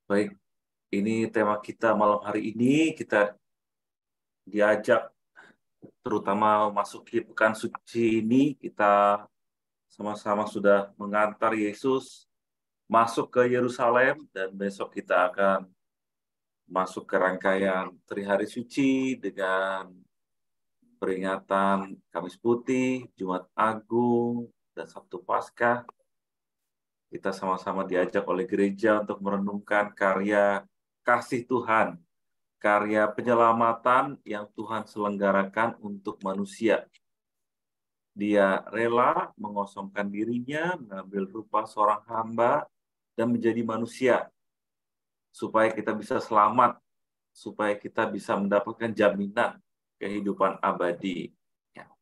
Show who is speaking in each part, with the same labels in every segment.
Speaker 1: Baik, ini tema kita malam hari ini. Kita diajak terutama masuki pekan suci ini. Kita sama-sama sudah mengantar Yesus masuk ke Yerusalem dan besok kita akan masuk ke rangkaian Trihari Suci dengan peringatan Kamis Putih, Jumat Agung, dan Sabtu Paskah. Kita sama-sama diajak oleh gereja untuk merenungkan karya kasih Tuhan, karya penyelamatan yang Tuhan selenggarakan untuk manusia. Dia rela mengosongkan dirinya, mengambil rupa seorang hamba, dan menjadi manusia, supaya kita bisa selamat, supaya kita bisa mendapatkan jaminan kehidupan abadi. Ya.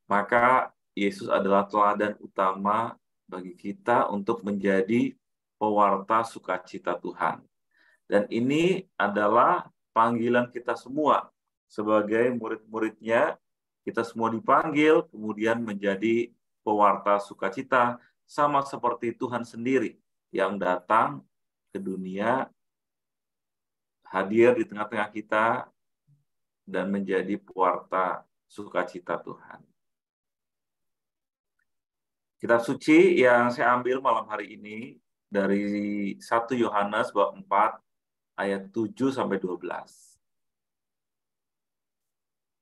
Speaker 1: Maka Yesus adalah teladan utama bagi kita untuk menjadi pewarta sukacita Tuhan. Dan ini adalah panggilan kita semua sebagai murid-muridnya. Kita semua dipanggil kemudian menjadi pewarta sukacita, sama seperti Tuhan sendiri yang datang ke dunia, hadir di tengah-tengah kita, dan menjadi pewarta sukacita Tuhan. Kitab suci yang saya ambil malam hari ini dari 1 Yohanes bab 4 ayat 7-12.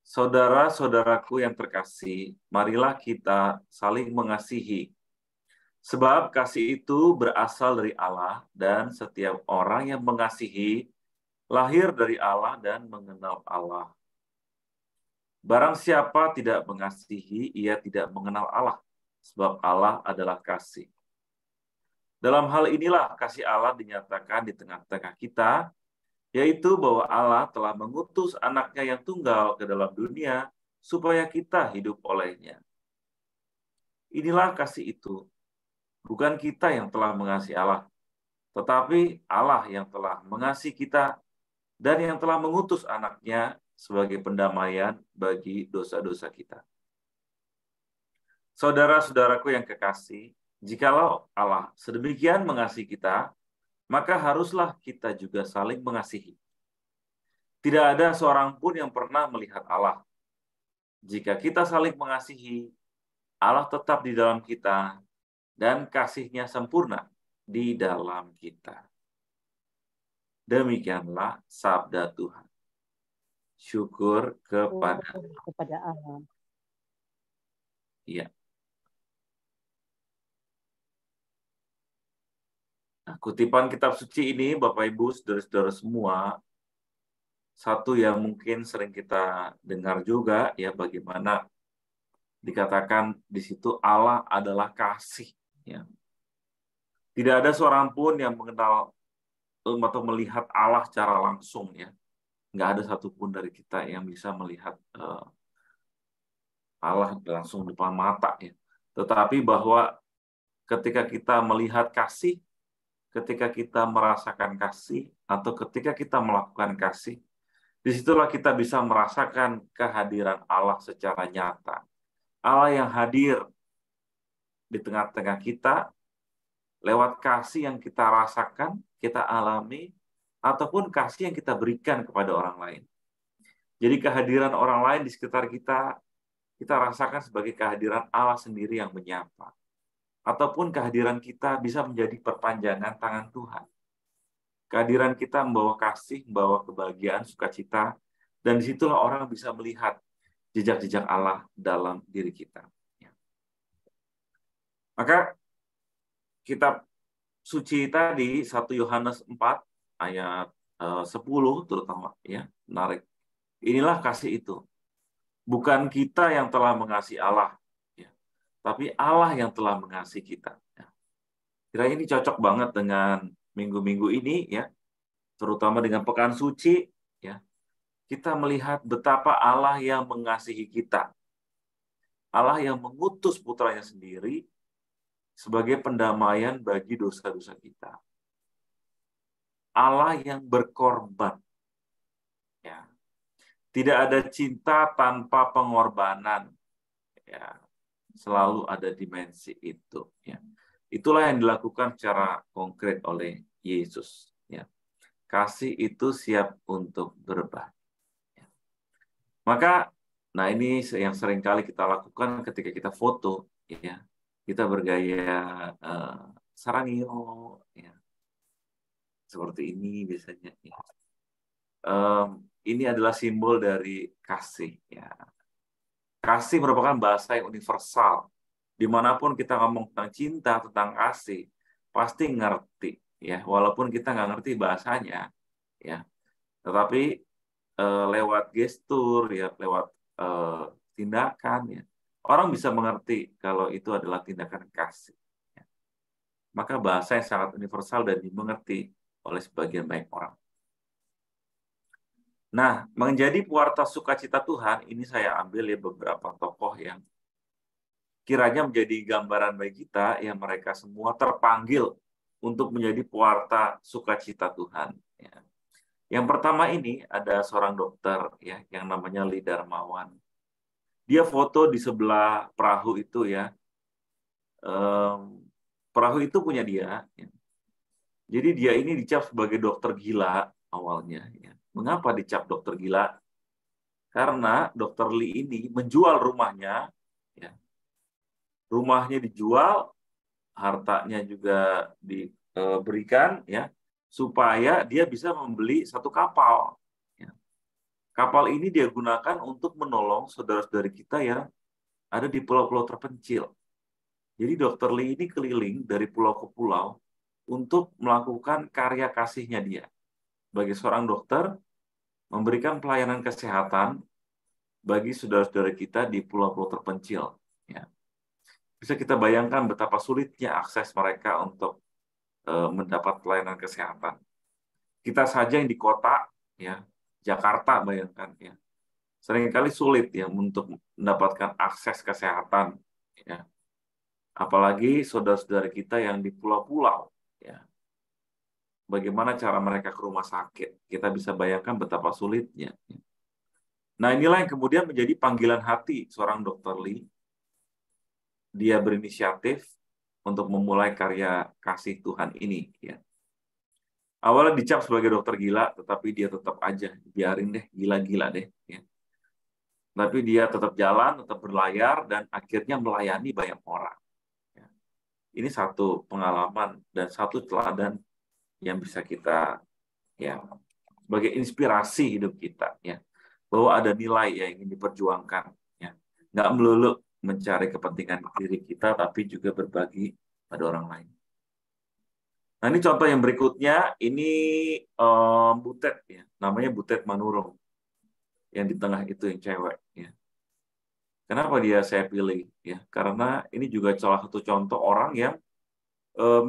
Speaker 1: Saudara-saudaraku yang terkasih, marilah kita saling mengasihi. Sebab kasih itu berasal dari Allah, dan setiap orang yang mengasihi lahir dari Allah dan mengenal Allah. Barang siapa tidak mengasihi, ia tidak mengenal Allah, sebab Allah adalah kasih. Dalam hal inilah kasih Allah dinyatakan di tengah-tengah kita, yaitu bahwa Allah telah mengutus anaknya yang tunggal ke dalam dunia, supaya kita hidup olehnya. Inilah kasih itu, bukan kita yang telah mengasihi Allah, tetapi Allah yang telah mengasihi kita dan yang telah mengutus anaknya sebagai pendamaian bagi dosa-dosa kita. Saudara-saudaraku yang kekasih, jikalau Allah sedemikian mengasihi kita, maka haruslah kita juga saling mengasihi. Tidak ada seorang pun yang pernah melihat Allah. Jika kita saling mengasihi, Allah tetap di dalam kita, dan kasih-Nya sempurna di dalam kita. Demikianlah sabda Tuhan. Syukur
Speaker 2: kepada Allah.
Speaker 1: Iya. Nah, kutipan kitab suci ini, Bapak Ibu, saudara-saudara semua, satu yang mungkin sering kita dengar juga, ya, bagaimana dikatakan di situ Allah adalah kasih. Ya. Tidak ada seorang pun yang mengenal atau melihat Allah secara langsung, ya. Nggak ada satupun dari kita yang bisa melihat Allah langsung depan mata, ya. Tetapi bahwa ketika kita melihat kasih, ketika kita merasakan kasih, atau ketika kita melakukan kasih, disitulah kita bisa merasakan kehadiran Allah secara nyata. Allah yang hadir di tengah-tengah kita, lewat kasih yang kita rasakan, kita alami, ataupun kasih yang kita berikan kepada orang lain. Jadi kehadiran orang lain di sekitar kita, kita rasakan sebagai kehadiran Allah sendiri yang menyapa. Ataupun kehadiran kita bisa menjadi perpanjangan tangan Tuhan. Kehadiran kita membawa kasih, membawa kebahagiaan, sukacita, dan disitulah orang bisa melihat jejak-jejak Allah dalam diri kita. Maka kitab suci tadi, 1 Yohanes 4, ayat 10 terutama, ya, menarik. Inilah kasih itu. Bukan kita yang telah mengasihi Allah, ya, tapi Allah yang telah mengasihi kita. Ya. Kira ini cocok banget dengan minggu-minggu ini, ya, terutama dengan pekan suci, ya. Kita melihat betapa Allah yang mengasihi kita. Allah yang mengutus putranya sendiri sebagai pendamaian bagi dosa-dosa kita. Allah yang berkorban. Ya. Tidak ada cinta tanpa pengorbanan. Ya. Selalu ada dimensi itu. Ya. Itulah yang dilakukan secara konkret oleh Yesus. Ya. kasih itu siap untuk berbagi. Maka, nah ini yang sering kali kita lakukan ketika kita foto, ya, kita bergaya sarangyo, ya, seperti ini biasanya. Ya. Ini adalah simbol dari kasih. Ya. Kasih merupakan bahasa yang universal. Dimanapun kita ngomong tentang cinta, tentang kasih, pasti ngerti. Ya, walaupun kita nggak ngerti bahasanya, ya, tetapi lewat gestur, ya, lewat tindakan, ya, orang bisa mengerti kalau itu adalah tindakan kasih. Ya. Maka bahasa yang sangat universal dan dimengerti oleh sebagian banyak orang. Nah, menjadi pewarta sukacita Tuhan, ini saya ambil ya beberapa tokoh yang kiranya menjadi gambaran bagi kita yang mereka semua terpanggil untuk menjadi pewarta sukacita Tuhan. Ya. Yang pertama ini ada seorang dokter ya yang namanya Lee Darmawan. Dia foto di sebelah perahu itu ya. Perahu itu punya dia. Ya. Jadi dia ini dicap sebagai dokter gila awalnya. Ya. Mengapa dicap dokter gila? Karena dokter Lee ini menjual rumahnya, ya. Rumahnya dijual, hartanya juga diberikan, ya, supaya dia bisa membeli satu kapal. Ya. Kapal ini dia gunakan untuk menolong saudara-saudari kita yang ada di pulau-pulau terpencil. Jadi dokter Lee ini keliling dari pulau ke pulau untuk melakukan karya kasihnya dia. Sebagai seorang dokter, memberikan pelayanan kesehatan bagi saudara-saudara kita di pulau-pulau terpencil. Ya. Bisa kita bayangkan betapa sulitnya akses mereka untuk mendapat pelayanan kesehatan. Kita saja yang di kota, ya, Jakarta, bayangkan, ya, seringkali sulit ya untuk mendapatkan akses kesehatan, ya. Apalagi saudara-saudara kita yang di pulau-pulau, ya. Bagaimana cara mereka ke rumah sakit? Kita bisa bayangkan betapa sulitnya. Nah, inilah yang kemudian menjadi panggilan hati seorang dokter Lee. Dia berinisiatif untuk memulai karya kasih Tuhan ini. Ya. Awalnya dicap sebagai dokter gila, tetapi dia tetap aja, biarin deh, gila-gila deh. Ya. Tapi dia tetap jalan, tetap berlayar, dan akhirnya melayani banyak orang. Ya. Ini satu pengalaman dan satu teladan yang bisa kita, ya, sebagai inspirasi hidup kita, ya, bahwa ada nilai yang ingin diperjuangkan, ya, nggak melulu mencari kepentingan diri kita, tapi juga berbagi pada orang lain. Nah, ini contoh yang berikutnya, ini Butet, ya, namanya Butet Manurung, yang di tengah itu yang cewek, ya. Kenapa dia saya pilih, ya? Karena ini juga salah satu contoh orang yang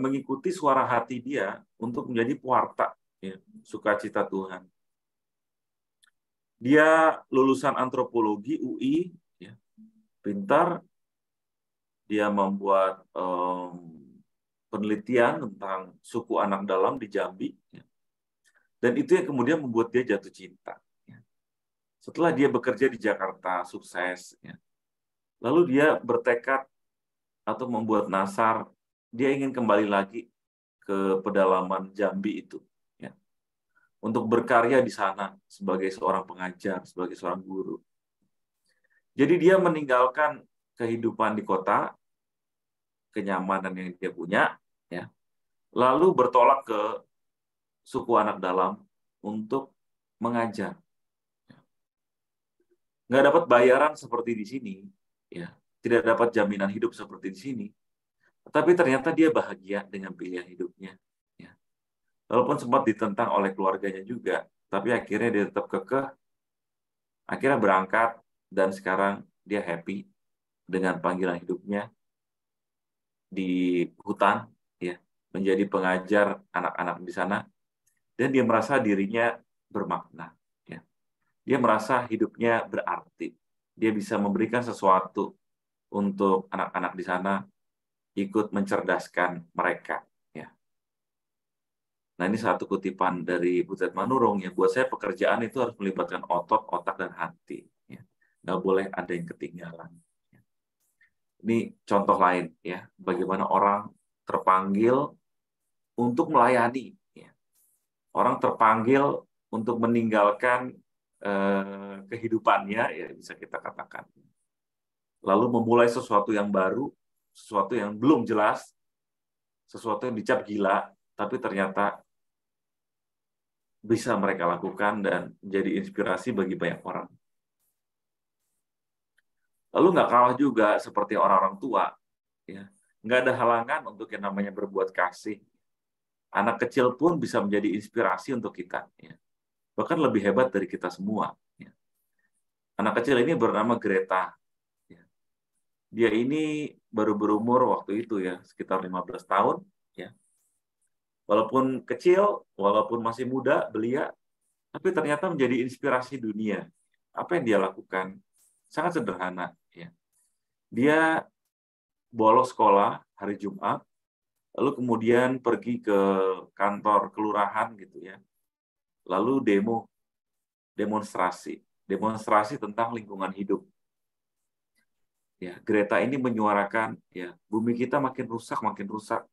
Speaker 1: mengikuti suara hati dia untuk menjadi pewarta, ya, sukacita Tuhan. Dia lulusan antropologi UI, ya, pintar. Dia membuat penelitian tentang suku anak dalam di Jambi, ya. Dan itu yang kemudian membuat dia jatuh cinta. Ya. Setelah dia bekerja di Jakarta, sukses, ya. Lalu dia bertekad atau membuat nasar, dia ingin kembali lagi ke pedalaman Jambi itu, ya, untuk berkarya di sana sebagai seorang pengajar, sebagai seorang guru. Jadi dia meninggalkan kehidupan di kota, kenyamanan yang dia punya, ya, lalu bertolak ke suku anak dalam untuk mengajar. Nggak dapat bayaran seperti di sini, ya, tidak dapat jaminan hidup seperti di sini, tapi ternyata dia bahagia dengan pilihan hidupnya. Ya. Walaupun sempat ditentang oleh keluarganya juga, tapi akhirnya dia tetap kekeh, akhirnya berangkat, dan sekarang dia happy dengan panggilan hidupnya di hutan, ya, menjadi pengajar anak-anak di sana, dan dia merasa dirinya bermakna. Ya. Dia merasa hidupnya berarti. Dia bisa memberikan sesuatu untuk anak-anak di sana, ikut mencerdaskan mereka. Ya. Nah, ini satu kutipan dari Butet Manurung yang buat saya pekerjaan itu harus melibatkan otot, otak, dan hati. Ya. Nggak boleh ada yang ketinggalan. Ya. Ini contoh lain, ya, bagaimana orang terpanggil untuk melayani. Ya. Orang terpanggil untuk meninggalkan kehidupannya, ya bisa kita katakan. Lalu memulai sesuatu yang baru, sesuatu yang belum jelas, sesuatu yang dicap gila, tapi ternyata bisa mereka lakukan dan menjadi inspirasi bagi banyak orang. Lalu nggak kalah juga seperti orang-orang tua, ya, nggak ada halangan untuk yang namanya berbuat kasih. Anak kecil pun bisa menjadi inspirasi untuk kita, ya. Bahkan lebih hebat dari kita semua. Ya. Anak kecil ini bernama Greta. Ya. Dia ini baru berumur waktu itu ya sekitar 15 tahun. Ya. Walaupun kecil, walaupun masih muda, belia, tapi ternyata menjadi inspirasi dunia. Apa yang dia lakukan? Sangat sederhana. Ya. Dia bolos sekolah hari Jumat, lalu kemudian pergi ke kantor kelurahan gitu ya. Lalu demonstrasi tentang lingkungan hidup. Ya, Greta ini menyuarakan ya bumi kita makin rusak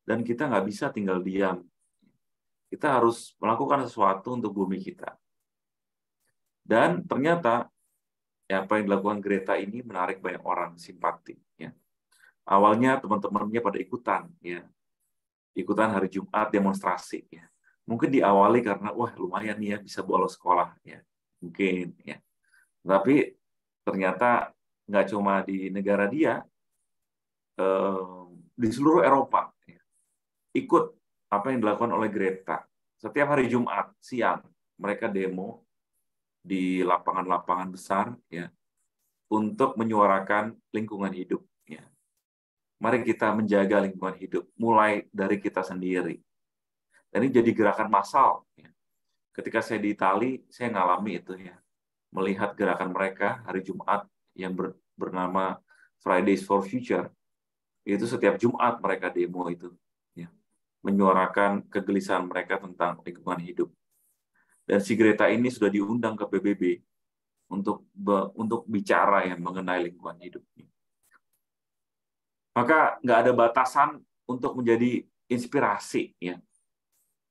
Speaker 1: dan kita nggak bisa tinggal diam. Kita harus melakukan sesuatu untuk bumi kita. Dan ternyata ya, apa yang dilakukan Greta ini menarik banyak orang simpati. Ya. Awalnya teman-temannya pada ikutan hari Jumat demonstrasi. Ya. Mungkin diawali karena wah lumayan nih ya bisa bolos sekolah. Ya. Mungkin ya. Tapi ternyata nggak cuma di negara dia, di seluruh Eropa ya, ikut apa yang dilakukan oleh Greta. Setiap hari Jumat siang mereka demo di lapangan-lapangan besar ya untuk menyuarakan lingkungan hidup. Ya. Mari kita menjaga lingkungan hidup mulai dari kita sendiri. Dan ini jadi gerakan massal. Ya. Ketika saya di Itali, saya ngalami itu ya, melihat gerakan mereka hari Jumat yang bernama Fridays for Future. Itu setiap Jumat mereka demo itu, ya, menyuarakan kegelisahan mereka tentang lingkungan hidup. Dan si Greta ini sudah diundang ke PBB untuk bicara ya mengenai lingkungan hidup. Maka nggak ada batasan untuk menjadi inspirasi, ya.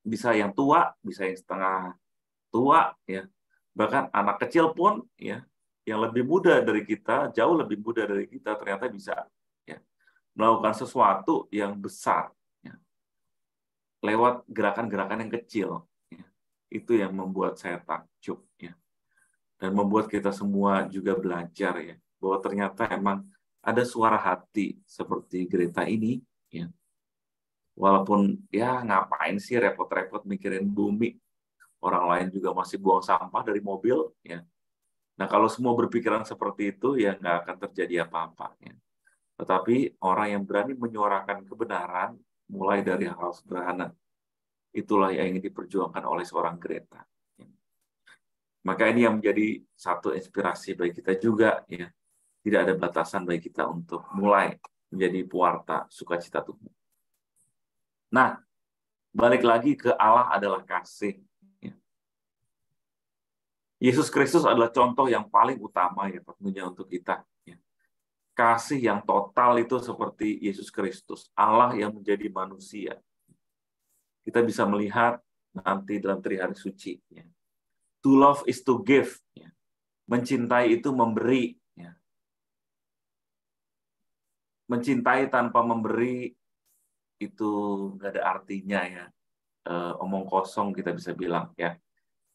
Speaker 1: Bisa yang tua, bisa yang setengah tua, ya. Bahkan anak kecil pun, ya, yang lebih muda dari kita, jauh lebih muda dari kita, ternyata bisa, ya, melakukan sesuatu yang besar, ya, lewat gerakan-gerakan yang kecil. Ya. Itu yang membuat saya takjub, ya. Dan membuat kita semua juga belajar ya bahwa ternyata emang ada suara hati seperti Greta ini, ya. Walaupun ya ngapain sih repot-repot mikirin bumi, orang lain juga masih buang sampah dari mobil, ya. Nah kalau semua berpikiran seperti itu ya nggak akan terjadi apa-apa, ya. Tetapi orang yang berani menyuarakan kebenaran mulai dari hal sederhana, itulah yang ingin diperjuangkan oleh seorang Greta. Maka ini yang menjadi satu inspirasi bagi kita juga, ya. Tidak ada batasan bagi kita untuk mulai menjadi pewarta sukacita Tuhan. Nah, balik lagi ke Allah adalah kasih. Ya. Yesus Kristus adalah contoh yang paling utama ya tentunya untuk kita. Ya. Kasih yang total itu seperti Yesus Kristus, Allah yang menjadi manusia. Kita bisa melihat nanti dalam Trihari Suci. Ya. To love is to give. Ya. Mencintai itu memberi. Ya. Mencintai tanpa memberi itu nggak ada artinya ya. Omong kosong kita bisa bilang ya.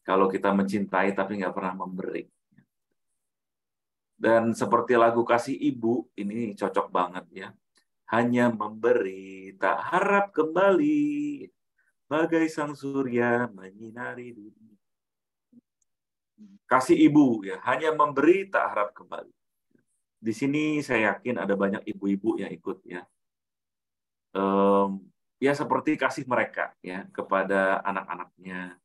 Speaker 1: Kalau kita mencintai tapi nggak pernah memberi. Dan seperti lagu Kasih Ibu, ini cocok banget ya. Hanya memberi, tak harap kembali, bagai sang surya menyinari dunia. Kasih Ibu ya, hanya memberi, tak harap kembali. Di sini saya yakin ada banyak ibu-ibu yang ikut ya. Ya seperti kasih mereka ya kepada anak-anaknya.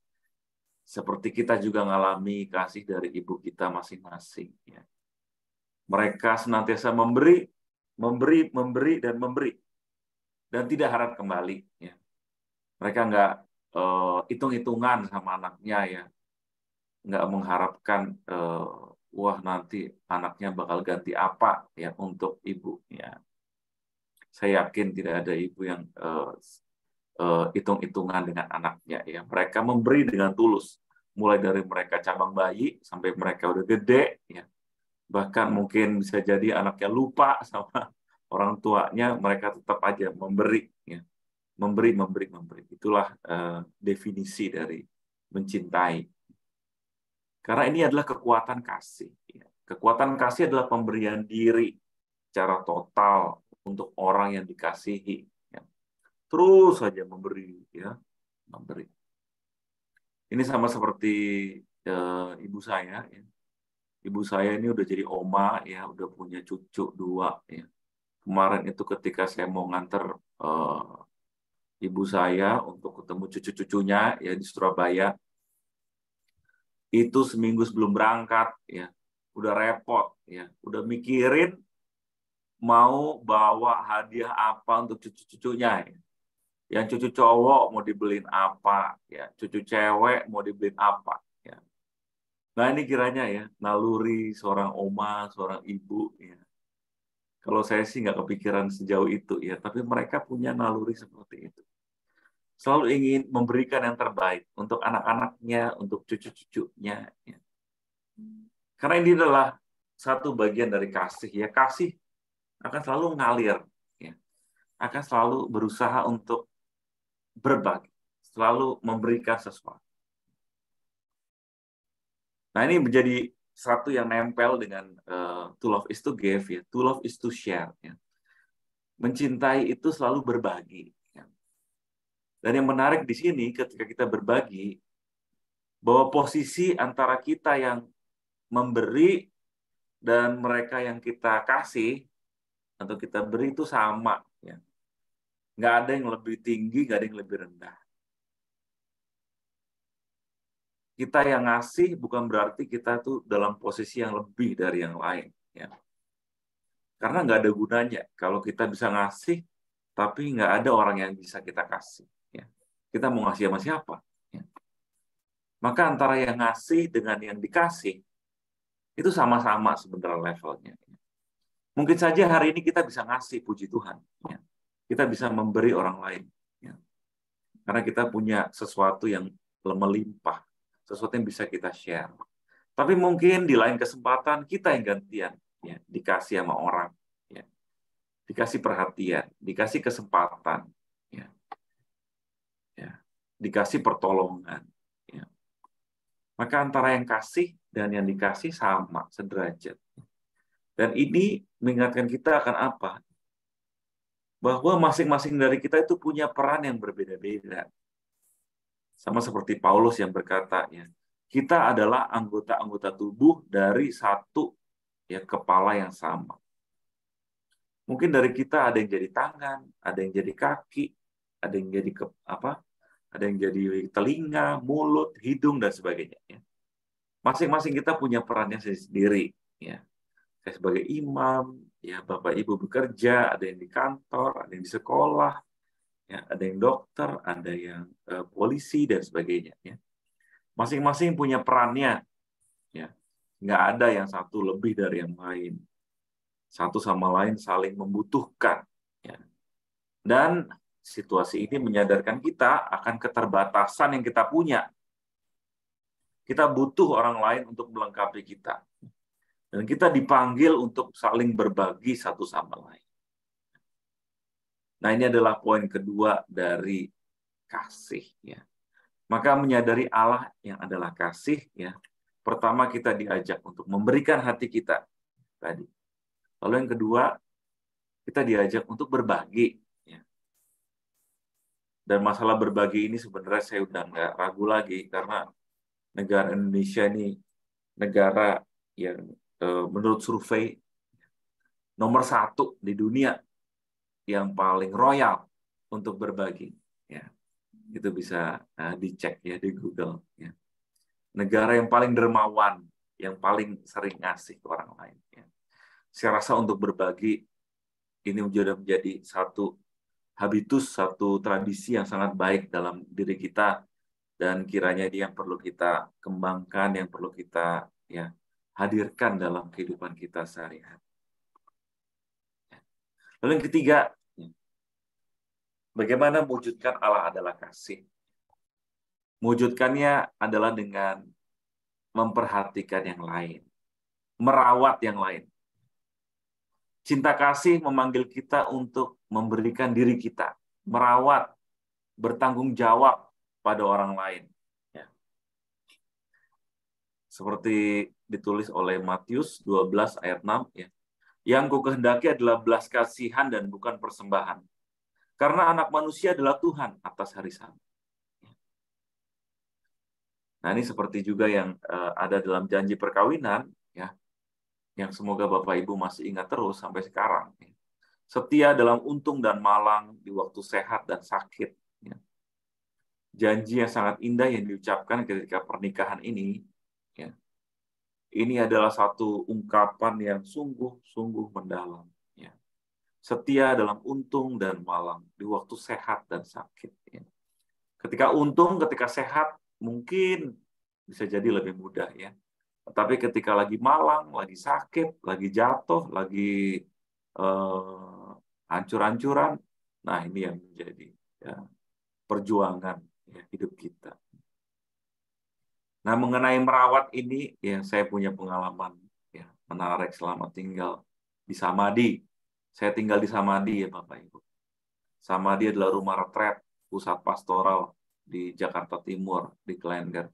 Speaker 1: Seperti kita juga ngalami kasih dari ibu kita masing-masing. Ya. Mereka senantiasa memberi, dan memberi. Dan tidak harap kembali. Ya. Mereka nggak hitung-hitungan sama anaknya. Ya. Nggak mengharapkan, wah nanti anaknya bakal ganti apa ya untuk ibu. Ya. Saya yakin tidak ada ibu yang hitung-hitungan dengan anaknya. Ya, mereka memberi dengan tulus, mulai dari mereka cabang bayi sampai mereka udah gede. Ya, bahkan mungkin bisa jadi anaknya lupa sama orang tuanya, mereka tetap aja memberi. Ya, memberi, memberi, memberi. Itulah definisi dari mencintai. Karena ini adalah kekuatan kasih. Ya. Kekuatan kasih adalah pemberian diri secara total untuk orang yang dikasihi. Ya. Terus saja memberi, ya, memberi. Ini sama seperti ibu saya. Ya. Ibu saya ini udah jadi oma, ya, udah punya cucu 2. Ya. Kemarin itu ketika saya mau nganter ibu saya untuk ketemu cucu-cucunya ya di Surabaya, itu seminggu sebelum berangkat, ya, udah repot, ya, udah mikirin mau bawa hadiah apa untuk cucu-cucunya. Ya. Yang cucu cowok mau dibeliin apa, ya, cucu cewek mau dibeliin apa. Ya. Nah ini kiranya ya naluri seorang oma, seorang ibu. Ya. Kalau saya sih nggak kepikiran sejauh itu ya, tapi mereka punya naluri seperti itu. Selalu ingin memberikan yang terbaik untuk anak-anaknya, untuk cucu-cucunya. Ya. Karena ini adalah satu bagian dari kasih. Ya kasih akan selalu ngalir, ya. Akan selalu berusaha untuk berbagi, selalu memberikan sesuatu. Nah ini menjadi satu yang nempel dengan to love is to give, ya. To love is to share. Ya. Mencintai itu selalu berbagi. Ya. Dan yang menarik di sini ketika kita berbagi, bahwa posisi antara kita yang memberi dan mereka yang kita kasih atau kita beri itu sama. Ya. Nggak ada yang lebih tinggi, nggak ada yang lebih rendah. Kita yang ngasih bukan berarti kita tuh dalam posisi yang lebih dari yang lain. Ya. Karena nggak ada gunanya kalau kita bisa ngasih, tapi nggak ada orang yang bisa kita kasih. Ya. Kita mau ngasih sama siapa? Ya. Maka antara yang ngasih dengan yang dikasih, itu sama-sama sebenarnya levelnya. Mungkin saja hari ini kita bisa ngasih, puji Tuhan. Ya. Kita bisa memberi orang lain. Ya. Karena kita punya sesuatu yang melimpah, sesuatu yang bisa kita share. Tapi mungkin di lain kesempatan kita yang gantian, ya, dikasih sama orang, ya, dikasih perhatian, dikasih kesempatan, ya, ya, dikasih pertolongan. Ya. Maka antara yang kasih dan yang dikasih sama, sederajat. Dan ini mengingatkan kita akan apa? Bahwa masing-masing dari kita itu punya peran yang berbeda-beda. Sama seperti Paulus yang berkata, ya, kita adalah anggota-anggota tubuh dari satu, ya, kepala yang sama. Mungkin dari kita ada yang jadi tangan, ada yang jadi kaki, ada yang jadi ada yang jadi telinga, mulut, hidung dan sebagainya. Ya. Masing-masing kita punya perannya sendiri. Ya. Saya sebagai imam, ya, Bapak Ibu bekerja, ada yang di kantor, ada yang di sekolah, ya, ada yang dokter, ada yang polisi dan sebagainya. Ya. Masing-masing punya perannya. Ya. Nggak ada yang satu lebih dari yang lain. Satu sama lain saling membutuhkan. Ya. Dan situasi ini menyadarkan kita akan keterbatasan yang kita punya. Kita butuh orang lain untuk melengkapi kita. Dan kita dipanggil untuk saling berbagi satu sama lain. Nah, ini adalah poin kedua dari kasih. Ya. Maka menyadari Allah yang adalah kasih. Ya. Pertama, kita diajak untuk memberikan hati kita tadi. Lalu yang kedua, kita diajak untuk berbagi. Ya. Dan masalah berbagi ini sebenarnya saya udah nggak ragu lagi, karena negara Indonesia ini negara yang menurut survei nomor 1 di dunia yang paling royal untuk berbagi. Ya, itu bisa dicek ya di Google. Ya. Negara yang paling dermawan, yang paling sering ngasih ke orang lain. Ya. Saya rasa untuk berbagi ini sudah menjadi satu habitus, satu tradisi yang sangat baik dalam diri kita, dan kiranya ini yang perlu kita kembangkan, yang perlu kita, ya, hadirkan dalam kehidupan kita sehari-hari. Lalu yang ketiga, Bagaimana mewujudkan Allah adalah kasih? Mewujudkannya adalah dengan memperhatikan yang lain, merawat yang lain. Cinta kasih memanggil kita untuk memberikan diri kita, merawat, bertanggung jawab pada orang lain. Ya. Seperti ditulis oleh Matius 12 ayat 6, ya. Yang kukehendaki adalah belas kasihan dan bukan persembahan. Karena anak manusia adalah Tuhan atas hari Sabat. Nah, ini seperti juga yang ada dalam janji perkawinan, ya, yang semoga Bapak Ibu masih ingat terus sampai sekarang. Ya. Setia dalam untung dan malang di waktu sehat dan sakit. Ya. Janji yang sangat indah yang diucapkan ketika pernikahan ini, ya, ini adalah satu ungkapan yang sungguh-sungguh mendalam. Ya. Setia dalam untung dan malang di waktu sehat dan sakit. Ya. Ketika untung, ketika sehat, mungkin bisa jadi lebih mudah, ya. Tapi ketika lagi malang, lagi sakit, lagi jatuh, lagi hancur-hancuran, nah ini yang menjadi, ya, perjuangan, ya, hidup kita. Nah, mengenai merawat ini, ya, saya punya pengalaman, ya, menarik selama tinggal di Samadhi. Saya tinggal di Samadhi, ya Bapak Ibu. Samadhi adalah rumah retret pusat pastoral di Jakarta Timur, di Klender.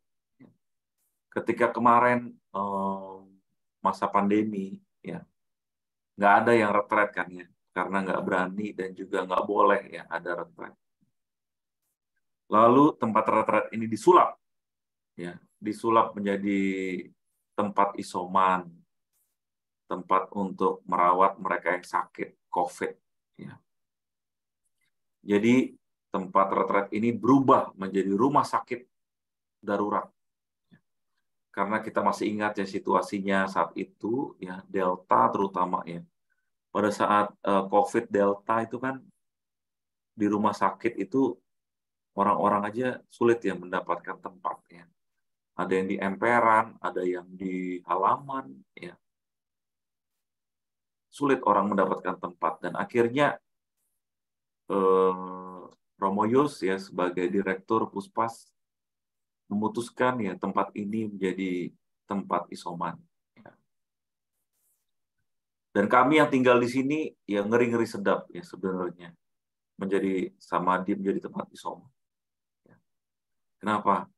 Speaker 1: Ketika kemarin masa pandemi, ya, nggak ada yang retret kan, ya, karena nggak berani dan juga nggak boleh, ya, ada retret. Lalu tempat retret ini disulap, ya, disulap menjadi tempat isoman, tempat untuk merawat mereka yang sakit COVID. Ya. Jadi tempat retret ini berubah menjadi rumah sakit darurat. Karena kita masih ingat, ya, situasinya saat itu, ya, Delta terutama, ya. Pada saat COVID Delta itu kan di rumah sakit itu orang-orang aja sulit, ya, mendapatkan tempat, ya. Ada yang di emperan, ada yang di halaman, ya. Sulit orang mendapatkan tempat dan akhirnya Romo Yus, ya, sebagai direktur Puspas memutuskan, ya, tempat ini menjadi tempat isoman. Ya. Dan kami yang tinggal di sini, ya, ngeri-ngeri sedap, ya, sebenarnya menjadi Samadhi, menjadi tempat isoman. Ya. Kenapa?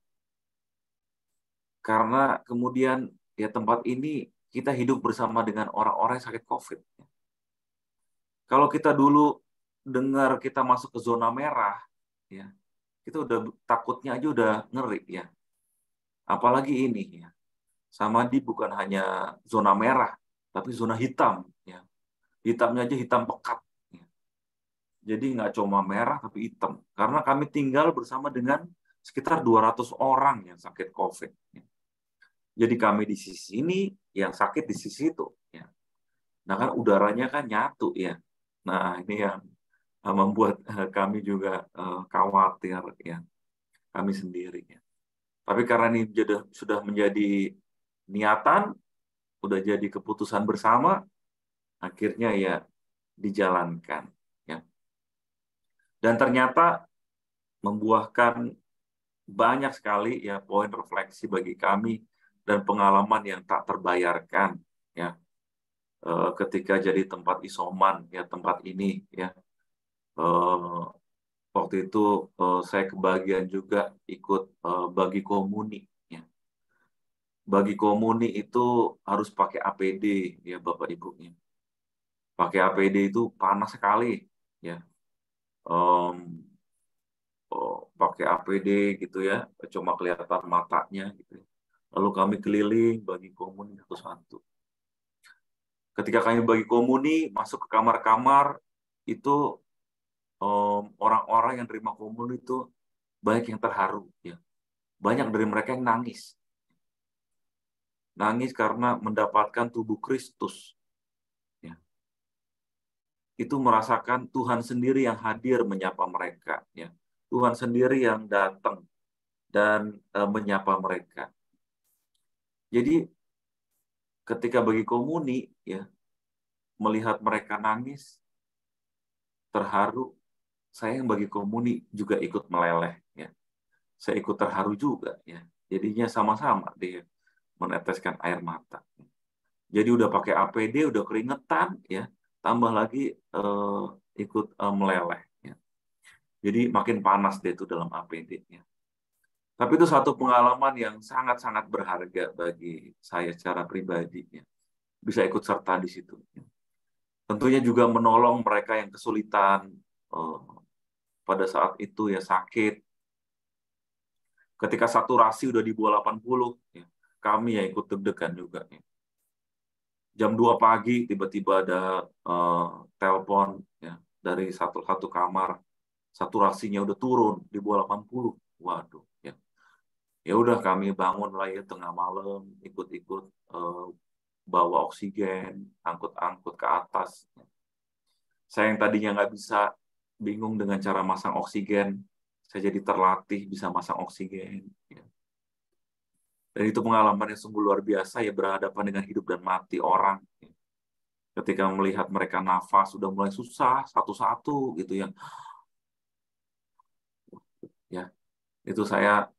Speaker 1: Karena kemudian, ya, tempat ini kita hidup bersama dengan orang-orang yang sakit COVID. Ya. Kalau kita dulu dengar kita masuk ke zona merah, ya, kita udah takutnya aja udah ngeri, ya. Apalagi ini, ya. Samadhi bukan hanya zona merah, tapi zona hitam, ya. Hitamnya aja hitam pekat. Ya. Jadi nggak cuma merah, tapi hitam. Karena kami tinggal bersama dengan sekitar 200 orang yang sakit COVID. Ya. Jadi kami di sisi ini, yang sakit di sisi itu. Ya. Nah, kan udaranya kan nyatu, ya. Nah, ini yang membuat kami juga khawatir, ya. Kami sendiri, ya. Tapi karena ini sudah menjadi niatan, udah jadi keputusan bersama, akhirnya, ya, dijalankan, ya. Dan ternyata membuahkan banyak sekali, ya, poin refleksi bagi kami dan pengalaman yang tak terbayarkan, ya, ketika jadi tempat isoman, ya, tempat ini, ya. Waktu itu saya kebagian juga ikut bagi komuni, ya. Bagi komuni itu harus pakai APD, ya Bapak Ibu, ya. Pakai APD itu panas sekali, ya. Em, Pakai APD gitu, ya, cuma kelihatan matanya gitu, ya. Lalu kami keliling bagi komuni satu-satu. Ketika kami bagi komuni masuk ke kamar-kamar itu, orang-orang yang terima komuni itu banyak yang terharu, ya. Banyak dari mereka yang nangis. Nangis karena mendapatkan tubuh Kristus, ya. Itu merasakan Tuhan sendiri yang hadir menyapa mereka, ya. Tuhan sendiri yang datang dan menyapa mereka. Jadi ketika bagi komuni, ya, melihat mereka nangis, terharu, saya yang bagi komuni juga ikut meleleh, ya. Saya ikut terharu juga, ya. Jadinya sama-sama dia meneteskan air mata. Jadi udah pakai APD, udah keringetan, ya. Tambah lagi ikut meleleh, ya. Jadi makin panas dia itu dalam APD, ya. Tapi itu satu pengalaman yang sangat-sangat berharga bagi saya secara pribadi, ya. Bisa ikut serta di situ, ya. Tentunya juga menolong mereka yang kesulitan pada saat itu, ya, sakit. Ketika saturasi udah di bawah 80, ya, kami ya ikut deg-degan juga, ya. Jam 2 pagi tiba-tiba ada telepon, ya, dari satu kamar, saturasinya udah turun di bawah 80. Waduh, ya. Ya udah kami bangun lah ya tengah malam, ikut-ikut bawa oksigen, angkut-angkut ke atas. Saya yang tadinya nggak bisa, bingung dengan cara masang oksigen, saya jadi terlatih bisa masang oksigen. Ya. Dan itu pengalaman yang sungguh luar biasa, ya, berhadapan dengan hidup dan mati orang. Ya. Ketika melihat mereka nafas sudah mulai susah satu-satu gitu ya. Ya, itu saya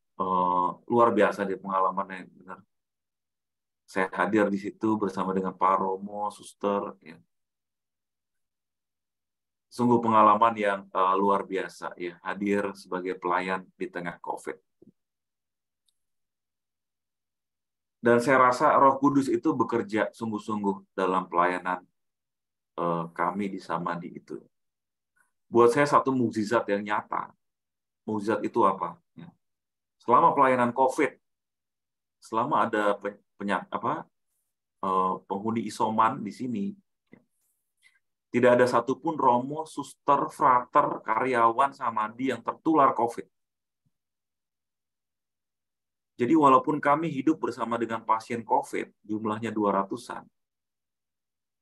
Speaker 1: luar biasa di pengalamannya, benar. Saya hadir di situ bersama dengan Pak Romo, suster, ya. Sungguh pengalaman yang luar biasa, ya, hadir sebagai pelayan di tengah COVID. Dan saya rasa Roh Kudus itu bekerja sungguh-sungguh dalam pelayanan kami di Samadhi itu. Buat saya satu mukjizat yang nyata. Mukjizat itu apa? Ya. Selama pelayanan COVID, selama ada penghuni isoman di sini, tidak ada satupun romo, suster, frater, karyawan Samadhi yang tertular COVID. Jadi walaupun kami hidup bersama dengan pasien COVID, jumlahnya 200-an,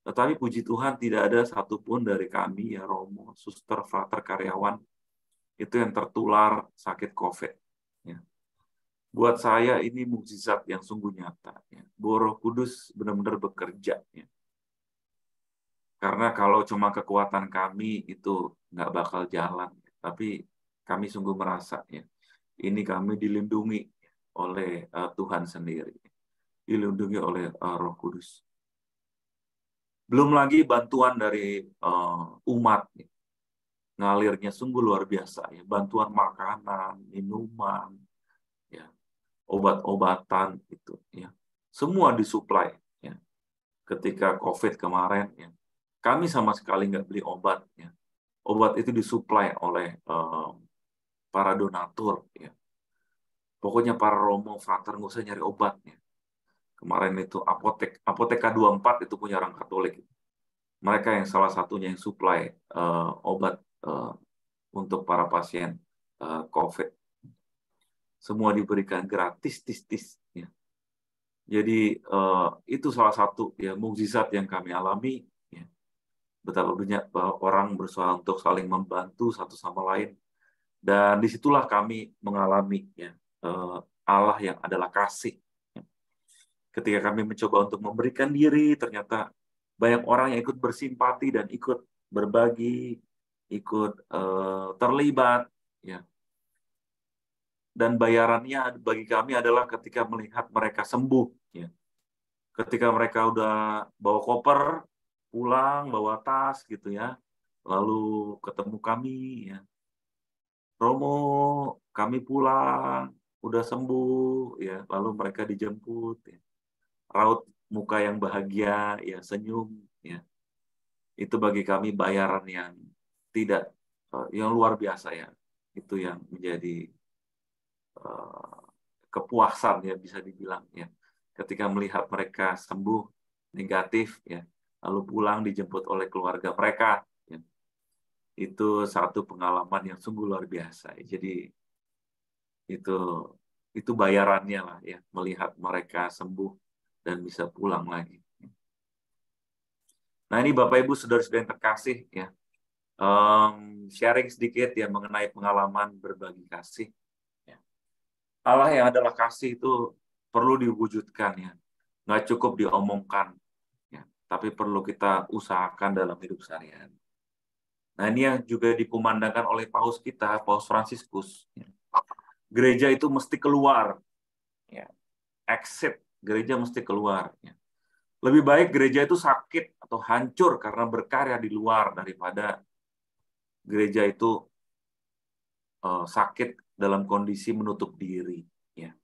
Speaker 1: tetapi puji Tuhan tidak ada satupun dari kami, ya, romo, suster, frater, karyawan, itu yang tertular sakit COVID. Ya. Buat saya ini mukjizat yang sungguh nyata. Ya. Roh Kudus benar-benar bekerja. Ya. Karena kalau cuma kekuatan kami itu nggak bakal jalan. Tapi kami sungguh merasa, ya, ini kami dilindungi oleh Tuhan sendiri. Dilindungi oleh Roh Kudus. Belum lagi bantuan dari umat. Ya. Ngalirnya sungguh luar biasa. Ya. Bantuan makanan, minuman, ya, obat-obatan, itu, ya. Semua disuplai. Ya. Ketika COVID kemarin, ya, kami sama sekali nggak beli obat. Ya. Obat itu disuplai oleh para donatur. Ya. Pokoknya para romo, frater nggak usah nyari obatnya. Kemarin itu Apotek K24 itu punya orang Katolik. Mereka yang salah satunya yang suplai obat untuk para pasien COVID. Semua diberikan gratis, ya. Jadi itu salah satu, ya, mukjizat yang kami alami. Ya. Betapa banyak orang berusaha untuk saling membantu satu sama lain. Dan disitulah kami mengalami, ya, Allah yang adalah kasih. Ketika kami mencoba untuk memberikan diri, ternyata banyak orang yang ikut bersimpati dan ikut berbagi, ikut terlibat. Ya. Dan bayarannya bagi kami adalah ketika melihat mereka sembuh. Ya. Ketika mereka udah bawa koper, pulang, bawa tas, gitu ya, lalu ketemu kami, ya. Romo, kami pulang, udah sembuh, ya. Lalu mereka dijemput, ya. Raut muka yang bahagia, ya, senyum, ya. Itu bagi kami bayaran yang tidak, yang luar biasa, ya. Itu yang menjadi kepuasan, ya, bisa dibilang, ya. Ketika melihat mereka sembuh negatif, ya, lalu pulang dijemput oleh keluarga mereka, ya. Itu satu pengalaman yang sungguh luar biasa. Jadi itu bayarannya lah, ya, melihat mereka sembuh dan bisa pulang lagi. Nah, ini Bapak Ibu saudara-saudara yang terkasih, ya, sharing sedikit, ya, mengenai pengalaman berbagi kasih. Ya. Allah yang adalah kasih itu perlu diwujudkan, ya, nggak cukup diomongkan, ya, tapi perlu kita usahakan dalam hidup sehari-hari. Nah, ini yang juga dikumandangkan oleh Paus kita, Paus Fransiskus. Gereja itu mesti keluar, ya. Exit, gereja mesti keluar. Ya. Lebih baik gereja itu sakit atau hancur karena berkarya di luar daripada gereja itu sakit dalam kondisi menutup diri. Ya.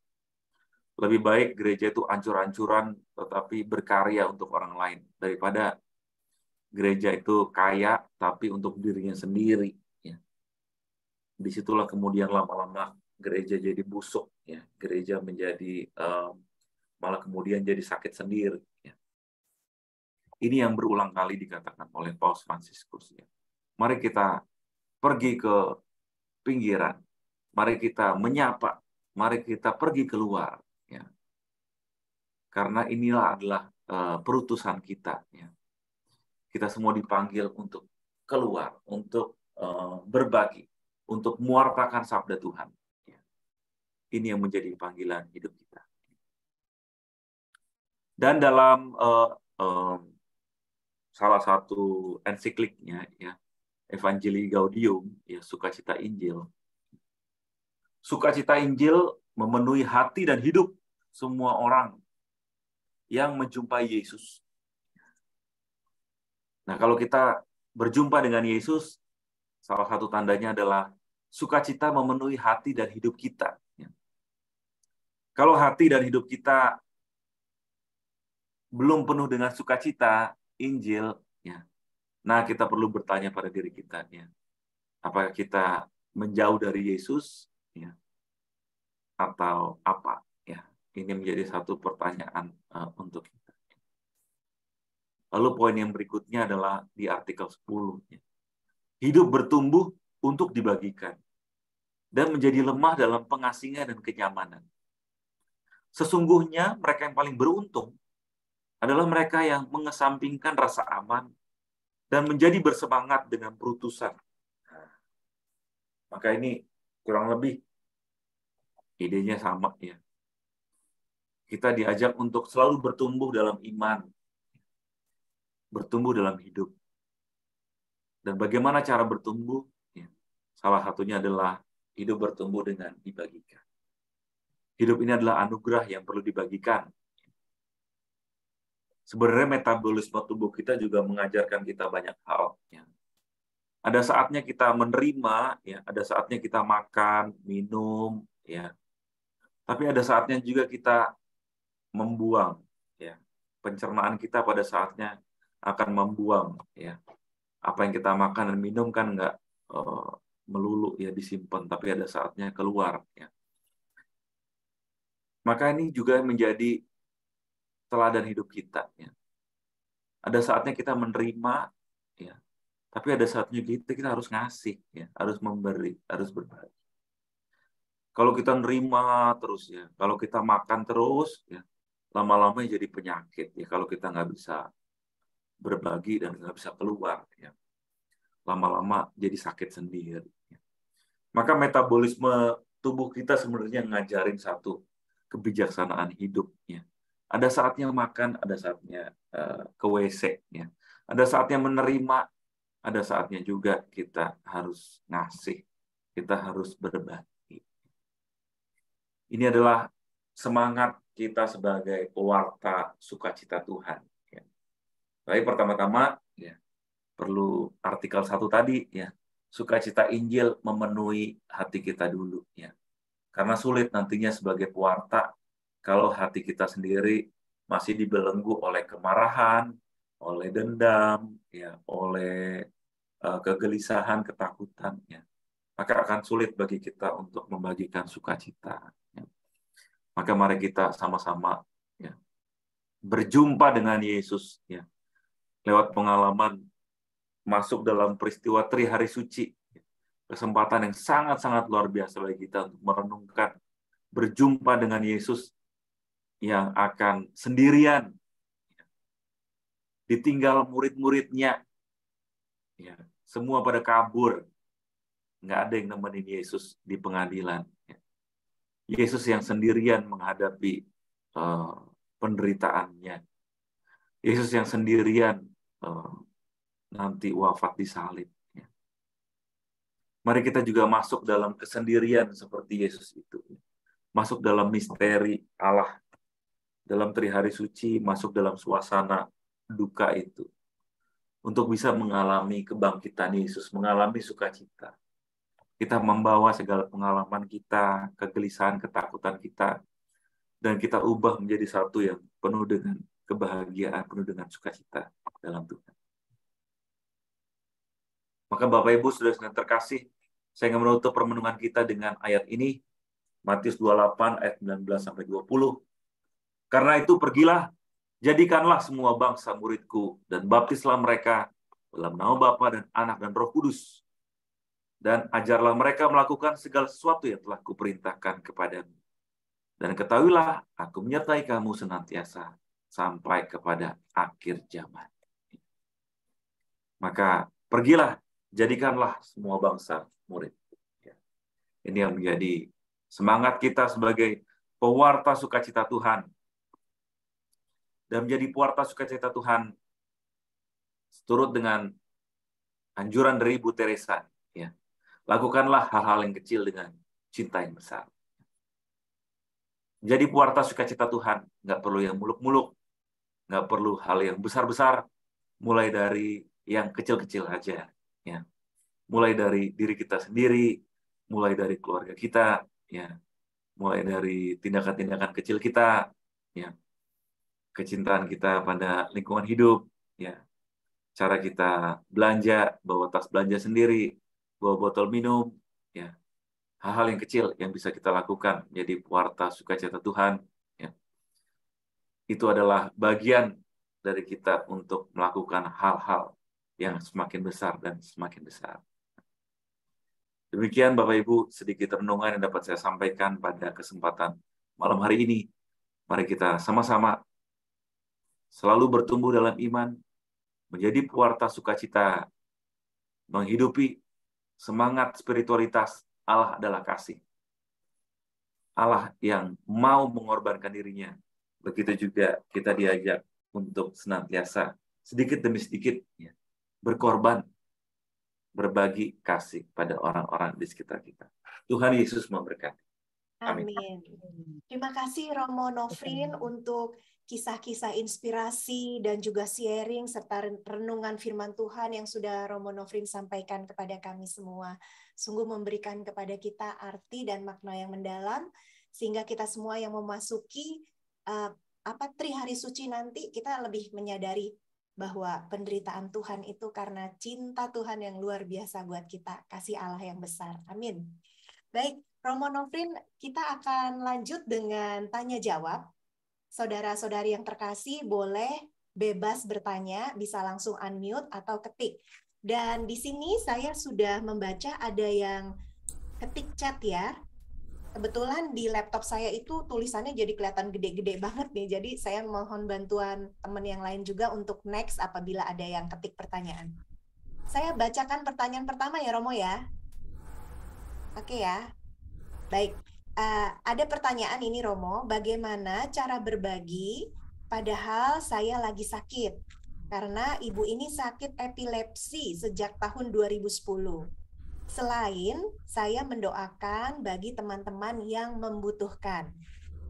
Speaker 1: Lebih baik gereja itu ancur-ancuran tetapi berkarya untuk orang lain daripada gereja itu kaya tapi untuk dirinya sendiri. Ya. Disitulah kemudian lama-lama gereja jadi busuk. Ya. Gereja menjadi malah kemudian jadi sakit sendiri. Ya. Ini yang berulang kali dikatakan oleh Paus Fransiskus. Ya. Mari kita pergi ke pinggiran. Mari kita menyapa. Mari kita pergi keluar. Ya. Karena inilah adalah perutusan kita. Ya. Kita semua dipanggil untuk keluar, untuk berbagi, untuk mewartakan sabda Tuhan. Ya. Ini yang menjadi panggilan hidup kita. Dan dalam salah satu ensikliknya, ya, Evangelii Gaudium, ya, sukacita Injil. Sukacita Injil memenuhi hati dan hidup semua orang yang menjumpai Yesus. Nah, kalau kita berjumpa dengan Yesus, salah satu tandanya adalah sukacita memenuhi hati dan hidup kita. Kalau hati dan hidup kita belum penuh dengan sukacita Injil, ya, nah kita perlu bertanya pada diri kita, ya, apakah kita menjauh dari Yesus, ya, atau apa? Ya, ini menjadi satu pertanyaan untuk kita. Lalu poin yang berikutnya adalah di artikel 10. Ya. Hidup bertumbuh untuk dibagikan dan menjadi lemah dalam pengasingan dan kenyamanan. Sesungguhnya mereka yang paling beruntung adalah mereka yang mengesampingkan rasa aman dan menjadi bersemangat dengan perutusan. Maka ini kurang lebih idenya sama, ya. Kita diajak untuk selalu bertumbuh dalam iman, bertumbuh dalam hidup. Dan bagaimana cara bertumbuh? Ya. Salah satunya adalah hidup bertumbuh dengan dibagikan. Hidup ini adalah anugerah yang perlu dibagikan. Sebenarnya metabolisme tubuh kita juga mengajarkan kita banyak hal. Ya. Ada saatnya kita menerima, ya. Ada saatnya kita makan, minum, ya. Tapi ada saatnya juga kita membuang, ya. Pencernaan kita pada saatnya akan membuang, ya. Apa yang kita makan dan minum kan nggak melulu ya disimpan, tapi ada saatnya keluar, ya. Maka ini juga menjadi teladan hidup kita, ya. Ada saatnya kita menerima, ya. Tapi ada saatnya kita harus ngasih, ya, harus memberi, harus berbagi. Kalau kita nerima terus, ya, kalau kita makan terus, ya, lama-lama jadi penyakit, ya, kalau kita nggak bisa berbagi dan nggak bisa keluar, ya. Lama-lama jadi sakit sendiri. Ya. Maka metabolisme tubuh kita sebenarnya ngajarin satu kebijaksanaan hidup. Ya. Ada saatnya makan, ada saatnya ke WC. Ya. Ada saatnya menerima, ada saatnya juga kita harus ngasih, kita harus berbagi. Ini adalah semangat kita sebagai pewarta sukacita Tuhan. Ya. Baik, pertama-tama, ya, perlu artikel 1 tadi, ya, sukacita Injil memenuhi hati kita dulu, ya. Karena sulit nantinya sebagai pewarta kalau hati kita sendiri masih dibelenggu oleh kemarahan, oleh dendam, ya, oleh kegelisahan, ketakutan, ya. Maka akan sulit bagi kita untuk membagikan sukacita. Ya. Maka mari kita sama-sama, ya, berjumpa dengan Yesus, ya, lewat pengalaman masuk dalam peristiwa Trihari Suci. Kesempatan yang sangat-sangat luar biasa bagi kita untuk merenungkan, berjumpa dengan Yesus yang akan sendirian, ditinggal murid-muridnya, ya, semua pada kabur, nggak ada yang nemenin Yesus di pengadilan. Yesus yang sendirian menghadapi penderitaannya. Yesus yang sendirian nanti wafat di salib. Mari kita juga masuk dalam kesendirian seperti Yesus itu. Masuk dalam misteri Allah. Dalam hari suci, masuk dalam suasana duka itu. Untuk bisa mengalami kebangkitan Yesus, mengalami sukacita. Kita membawa segala pengalaman kita, kegelisahan, ketakutan kita, dan kita ubah menjadi satu yang penuh dengan kebahagiaan, penuh dengan sukacita dalam Tuhan. Maka Bapak Ibu Saudara yang terkasih, saya ingin menutup permenungan kita dengan ayat ini, Matius 28 ayat 19 sampai 20. Karena itu pergilah, jadikanlah semua bangsa muridku dan baptislah mereka dalam nama Bapa dan Anak dan Roh Kudus. Dan ajarlah mereka melakukan segala sesuatu yang telah kuperintahkan kepadamu. Dan ketahuilah, aku menyertai kamu senantiasa sampai kepada akhir zaman. Maka pergilah, jadikanlah semua bangsa murid. Ini yang menjadi semangat kita sebagai pewarta sukacita Tuhan. Dan menjadi pewarta sukacita Tuhan seturut dengan anjuran dari Ibu Teresa. Ya. Lakukanlah hal-hal yang kecil dengan cinta yang besar. Jadi pewarta sukacita Tuhan, nggak perlu yang muluk-muluk, nggak perlu hal yang besar-besar, mulai dari yang kecil-kecil aja. Ya. Mulai dari diri kita sendiri, mulai dari keluarga kita, ya, mulai dari tindakan-tindakan kecil kita, ya, kecintaan kita pada lingkungan hidup, ya, cara kita belanja, bawa tas belanja sendiri, bawa botol minum, ya, hal-hal yang kecil yang bisa kita lakukan jadi pewarta sukacita Tuhan, ya. Itu adalah bagian dari kita untuk melakukan hal-hal yang semakin besar dan semakin besar. Demikian Bapak Ibu sedikit renungan yang dapat saya sampaikan pada kesempatan malam hari ini. Mari kita sama-sama selalu bertumbuh dalam iman, menjadi pewarta sukacita, menghidupi semangat spiritualitas. Allah adalah kasih. Allah yang mau mengorbankan dirinya. Begitu juga kita diajak untuk senantiasa sedikit demi sedikit ya, berkorban, berbagi kasih pada orang-orang di sekitar kita. Tuhan Yesus memberkati. Amin.
Speaker 3: Amin. Terima kasih Romo Nofrin untuk kisah-kisah inspirasi dan juga sharing serta renungan firman Tuhan yang sudah Romo Nofrin sampaikan kepada kami semua. Sungguh memberikan kepada kita arti dan makna yang mendalam sehingga kita semua yang memasuki hari suci nanti kita lebih menyadari bahwa penderitaan Tuhan itu karena cinta Tuhan yang luar biasa buat kita, kasih Allah yang besar. Amin. Baik, Romo Nofrin, kita akan lanjut dengan tanya jawab. Saudara-saudari yang terkasih boleh bebas bertanya, bisa langsung unmute atau ketik. Dan di sini saya sudah membaca ada yang ketik chat ya. Kebetulan di laptop saya itu tulisannya jadi kelihatan gede-gede banget nih. Jadi saya mohon bantuan teman yang lain juga untuk next apabila ada yang ketik pertanyaan. Saya bacakan pertanyaan pertama ya Romo ya. Oke ya. Baik, ada pertanyaan ini Romo, bagaimana cara berbagi padahal saya lagi sakit? Karena ibu ini sakit epilepsi sejak tahun 2010. Selain saya mendoakan bagi teman-teman yang membutuhkan.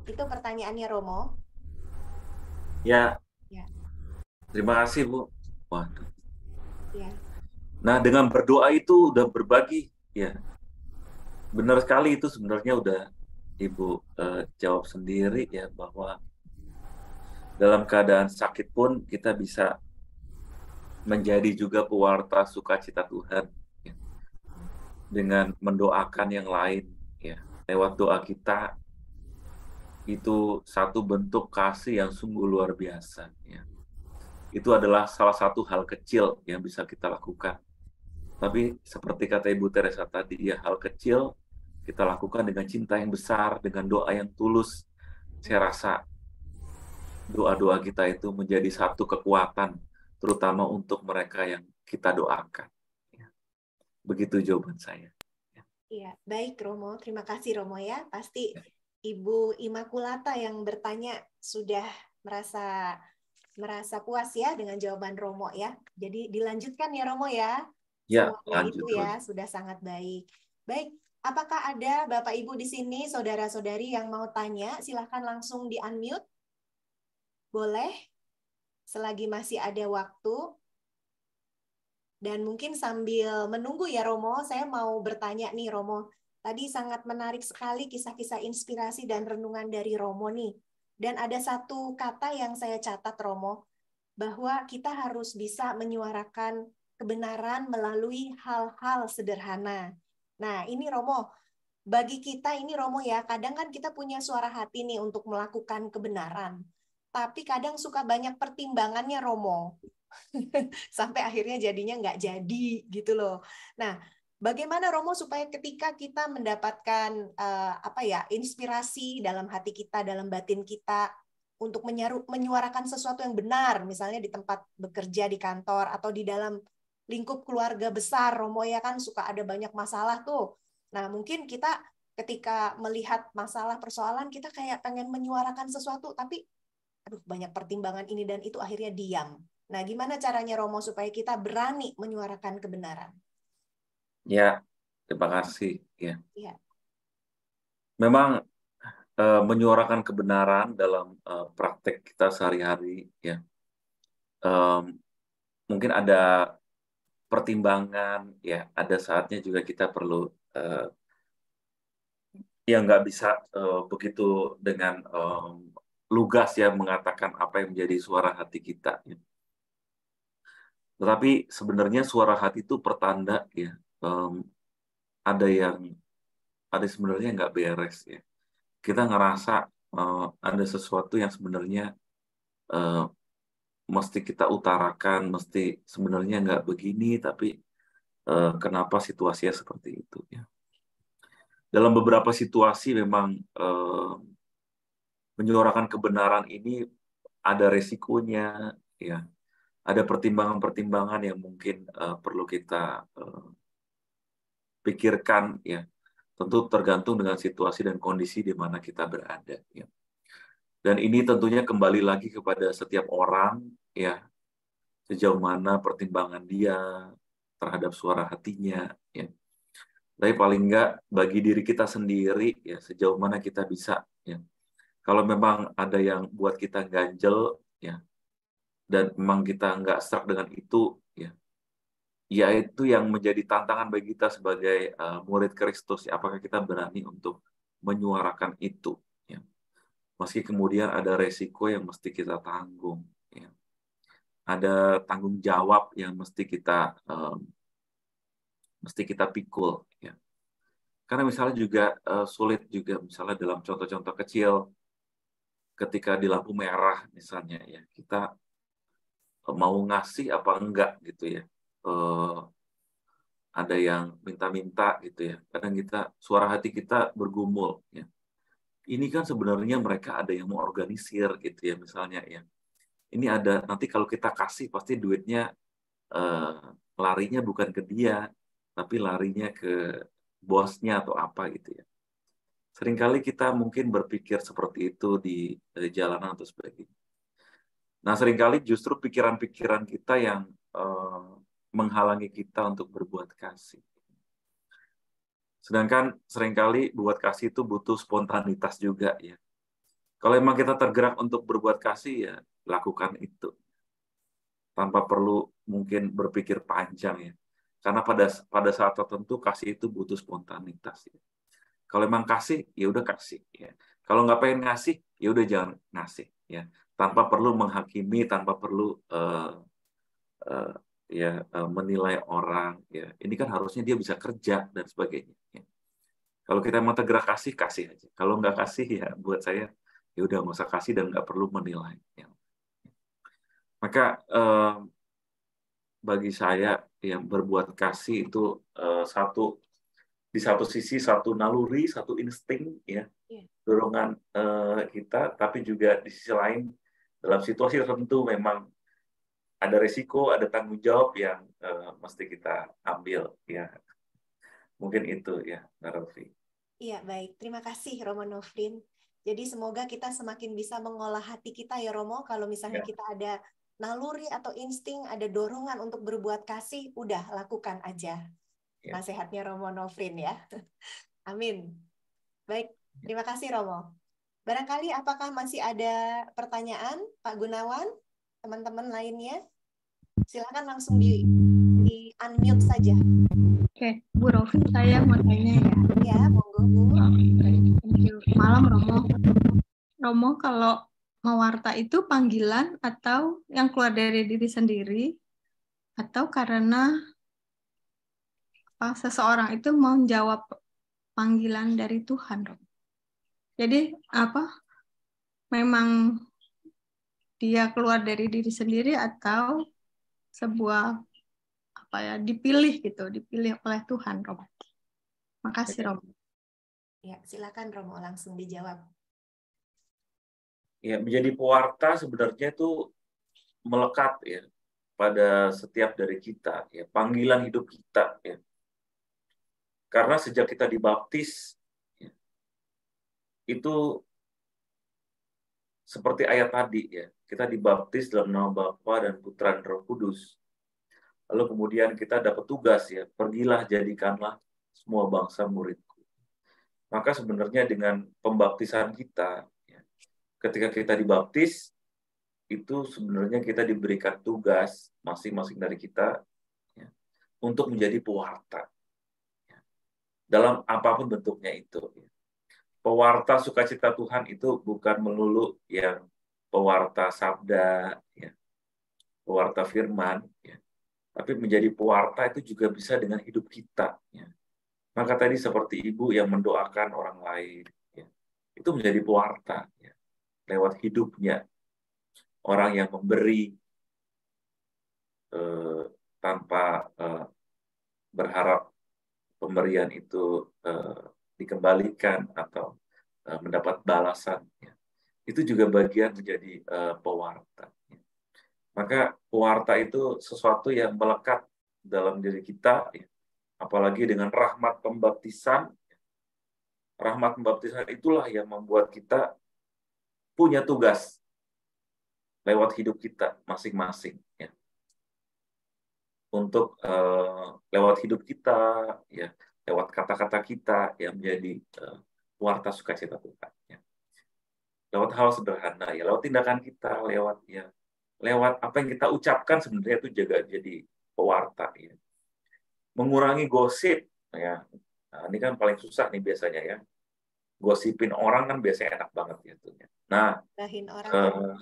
Speaker 3: Itu pertanyaannya Romo.
Speaker 1: Ya.
Speaker 3: Ya.
Speaker 1: Terima kasih Bu. Waduh.
Speaker 3: Ya.
Speaker 1: Nah, dengan berdoa itu udah berbagi, ya. Benar sekali itu sebenarnya udah Ibu jawab sendiri ya, bahwa dalam keadaan sakit pun kita bisa menjadi juga pewarta sukacita Tuhan ya, dengan mendoakan yang lain ya. Lewat doa kita itu satu bentuk kasih yang sungguh luar biasa ya. Itu adalah salah satu hal kecil yang bisa kita lakukan. Tapi seperti kata Ibu Teresa tadi, ya hal kecil kita lakukan dengan cinta yang besar, dengan doa yang tulus. Saya rasa doa-doa kita itu menjadi satu kekuatan, terutama untuk mereka yang kita doakan. Begitu jawaban saya.
Speaker 3: Iya, baik Romo. Terima kasih Romo ya. Pasti Ibu Imakulata yang bertanya sudah merasa puas ya dengan jawaban Romo ya. Jadi dilanjutkan ya Romo ya.
Speaker 1: Ya,
Speaker 3: Semuanya
Speaker 1: lanjut
Speaker 3: itu
Speaker 1: terus.
Speaker 3: ya sudah sangat baik. Baik, apakah ada Bapak Ibu di sini, saudara-saudari yang mau tanya? Silahkan langsung di-unmute. Boleh, selagi masih ada waktu. Dan mungkin sambil menunggu ya Romo, saya mau bertanya nih Romo. Tadi sangat menarik sekali kisah-kisah inspirasi dan renungan dari Romo nih. Dan ada satu kata yang saya catat Romo, bahwa kita harus bisa menyuarakan kebenaran melalui hal-hal sederhana. Nah ini Romo, bagi kita ini Romo ya, kadang kan kita punya suara hati nih untuk melakukan kebenaran. Tapi kadang suka banyak pertimbangannya Romo. Sampai akhirnya jadinya nggak jadi gitu loh. Nah, bagaimana Romo supaya ketika kita mendapatkan apa ya inspirasi dalam hati kita, dalam batin kita untuk menyuarakan sesuatu yang benar, misalnya di tempat bekerja di kantor atau di dalam lingkup keluarga besar, Romo ya kan suka ada banyak masalah tuh. Nah, mungkin kita ketika melihat masalah persoalan kita kayak pengen menyuarakan sesuatu tapi aduh banyak pertimbangan ini dan itu akhirnya diam. Nah, gimana caranya Romo supaya kita berani menyuarakan kebenaran?
Speaker 1: Ya, terima kasih. Ya,
Speaker 3: Ya,
Speaker 1: memang menyuarakan kebenaran dalam praktek kita sehari-hari, ya, em, mungkin ada pertimbangan, ya, ada saatnya juga kita perlu ya nggak bisa begitu dengan lugas ya mengatakan apa yang menjadi suara hati kita. Ya. Tetapi sebenarnya suara hati itu pertanda ya ada yang ada sebenarnya nggak beres ya. Kita ngerasa ada sesuatu yang sebenarnya eh, mesti kita utarakan, mesti sebenarnya nggak begini, tapi kenapa situasinya seperti itu ya. Dalam beberapa situasi memang menyuarakan kebenaran ini ada resikonya, ya, ada pertimbangan-pertimbangan yang mungkin perlu kita pikirkan, ya. Tentu tergantung dengan situasi dan kondisi di mana kita berada, ya. Dan ini tentunya kembali lagi kepada setiap orang, ya, sejauh mana pertimbangan dia terhadap suara hatinya, ya. Tapi paling enggak bagi diri kita sendiri, ya, sejauh mana kita bisa, ya. Kalau memang ada yang buat kita ganjel, ya, dan memang kita nggak serak dengan itu, ya itu yang menjadi tantangan bagi kita sebagai murid Kristus. Ya. Apakah kita berani untuk menyuarakan itu? Ya. Meski kemudian ada resiko yang mesti kita tanggung, ya. Ada tanggung jawab yang mesti kita pikul, ya. Karena misalnya juga sulit juga misalnya dalam contoh-contoh kecil ketika di lampu merah misalnya ya kita mau ngasih apa enggak gitu ya. Ada yang minta-minta gitu ya. Kadang suara hati kita bergumul ya. Ini kan sebenarnya mereka ada yang mau organisir gitu ya misalnya ya. Ini ada nanti kalau kita kasih pasti duitnya eh, larinya bukan ke dia, tapi larinya ke bosnya atau apa gitu ya. Seringkali kita mungkin berpikir seperti itu di jalanan atau sebagainya. Nah, seringkali justru pikiran-pikiran kita yang eh, menghalangi kita untuk berbuat kasih. Sedangkan seringkali buat kasih itu butuh spontanitas juga ya. Kalau emang kita tergerak untuk berbuat kasih ya lakukan itu tanpa perlu mungkin berpikir panjang ya. Karena pada saat tertentu kasih itu butuh spontanitas ya. Kalau emang kasih ya udah kasih ya. Kalau nggak pengen ngasih ya udah jangan ngasih ya. Tanpa perlu menghakimi, tanpa perlu uh, menilai orang ya. Ini kan harusnya dia bisa kerja dan sebagainya. Ya. Kalau kita mau tergerak kasih, kasih aja. Kalau nggak kasih, ya buat saya, ya udah nggak usah kasih dan nggak perlu menilai. Ya. Maka bagi saya, yang berbuat kasih itu di satu sisi satu naluri, satu insting, ya dorongan kita, tapi juga di sisi lain dalam situasi tertentu memang ada resiko, ada tanggung jawab yang mesti kita ambil. Ya, mungkin itu ya, Mbak Rofi.
Speaker 3: iya baik. Terima kasih Romo Nofrin. Jadi semoga kita semakin bisa mengolah hati kita ya Romo. Kalau misalnya
Speaker 1: Ya.
Speaker 3: kita ada naluri atau insting, ada dorongan untuk berbuat kasih, udah lakukan aja.
Speaker 1: Ya.
Speaker 3: Nasihatnya Romo Nofrin ya. Amin. Baik, terima kasih Romo. Barangkali apakah masih ada pertanyaan Pak Gunawan, teman-teman lainnya? Silakan langsung di unmute saja.
Speaker 4: Oke, Bu Rofi, saya mau tanya ya.
Speaker 3: Ya, monggo Bu.
Speaker 4: Thank you. Malam Romo. Romo, kalau mewarta itu panggilan atau yang keluar dari diri sendiri, atau karena seseorang itu mau menjawab panggilan dari Tuhan, Romo? Jadi memang dia keluar dari diri sendiri atau sebuah dipilih oleh Tuhan, Romo? Makasih, Romo.
Speaker 3: Ya, silakan Romo langsung dijawab.
Speaker 1: Ya, menjadi pewarta sebenarnya itu melekat ya pada setiap dari kita, ya, panggilan hidup kita, ya. Karena sejak kita dibaptis, ya, itu seperti ayat tadi, ya, kita dibaptis dalam nama Bapa dan Putra dan Roh Kudus. Lalu kemudian kita dapat tugas, ya, pergilah jadikanlah semua bangsa muridku. Maka sebenarnya dengan pembaptisan kita, ya, ketika kita dibaptis, itu sebenarnya kita diberikan tugas masing-masing dari kita, ya, untuk menjadi pewarta, ya, dalam apapun bentuknya itu. Ya. Pewarta sukacita Tuhan itu bukan melulu yang pewarta sabda, ya, pewarta firman, ya, tapi menjadi pewarta itu juga bisa dengan hidup kita. Ya. Maka tadi seperti ibu yang mendoakan orang lain, ya, itu menjadi pewarta, ya, lewat hidupnya. Orang yang memberi tanpa berharap pemberian itu dikembalikan atau mendapat balasan, ya. Itu juga bagian menjadi pewarta. Ya. Maka pewarta itu sesuatu yang melekat dalam diri kita, ya. Apalagi dengan rahmat pembaptisan. Rahmat pembaptisan itulah yang membuat kita punya tugas lewat hidup kita masing-masing, ya. Untuk lewat hidup kita, ya, lewat kata-kata kita yang menjadi pewarta sukacita Tuhan, ya. Lewat hal sederhana, ya, lewat tindakan kita, lewat apa yang kita ucapkan sebenarnya itu juga jadi pewarta, ya. Mengurangi gosip, ya. Nah, ini kan paling susah nih biasanya, ya. Gosipin orang kan biasanya enak banget ya tuh. Nah,
Speaker 3: gibahin orang,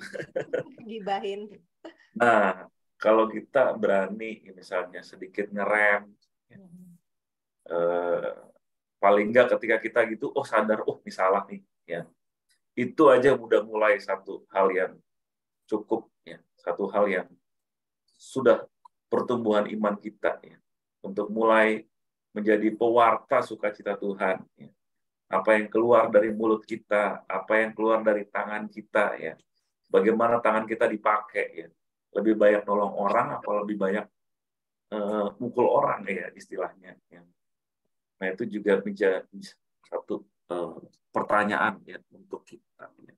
Speaker 3: gibahin.
Speaker 1: Nah, kalau kita berani misalnya sedikit ngerem, ya, paling enggak ketika kita gitu, sadar, ini salah nih, ya. Itu aja udah mulai satu hal yang cukup, ya, satu hal yang sudah pertumbuhan iman kita, ya, untuk mulai menjadi pewarta sukacita Tuhan, ya. Apa yang keluar dari mulut kita, apa yang keluar dari tangan kita, ya, bagaimana tangan kita dipakai, ya, lebih banyak nolong orang atau lebih banyak mukul orang, ya, istilahnya, ya. Nah, itu juga menjadi satu pertanyaan, ya, untuk kita, ya.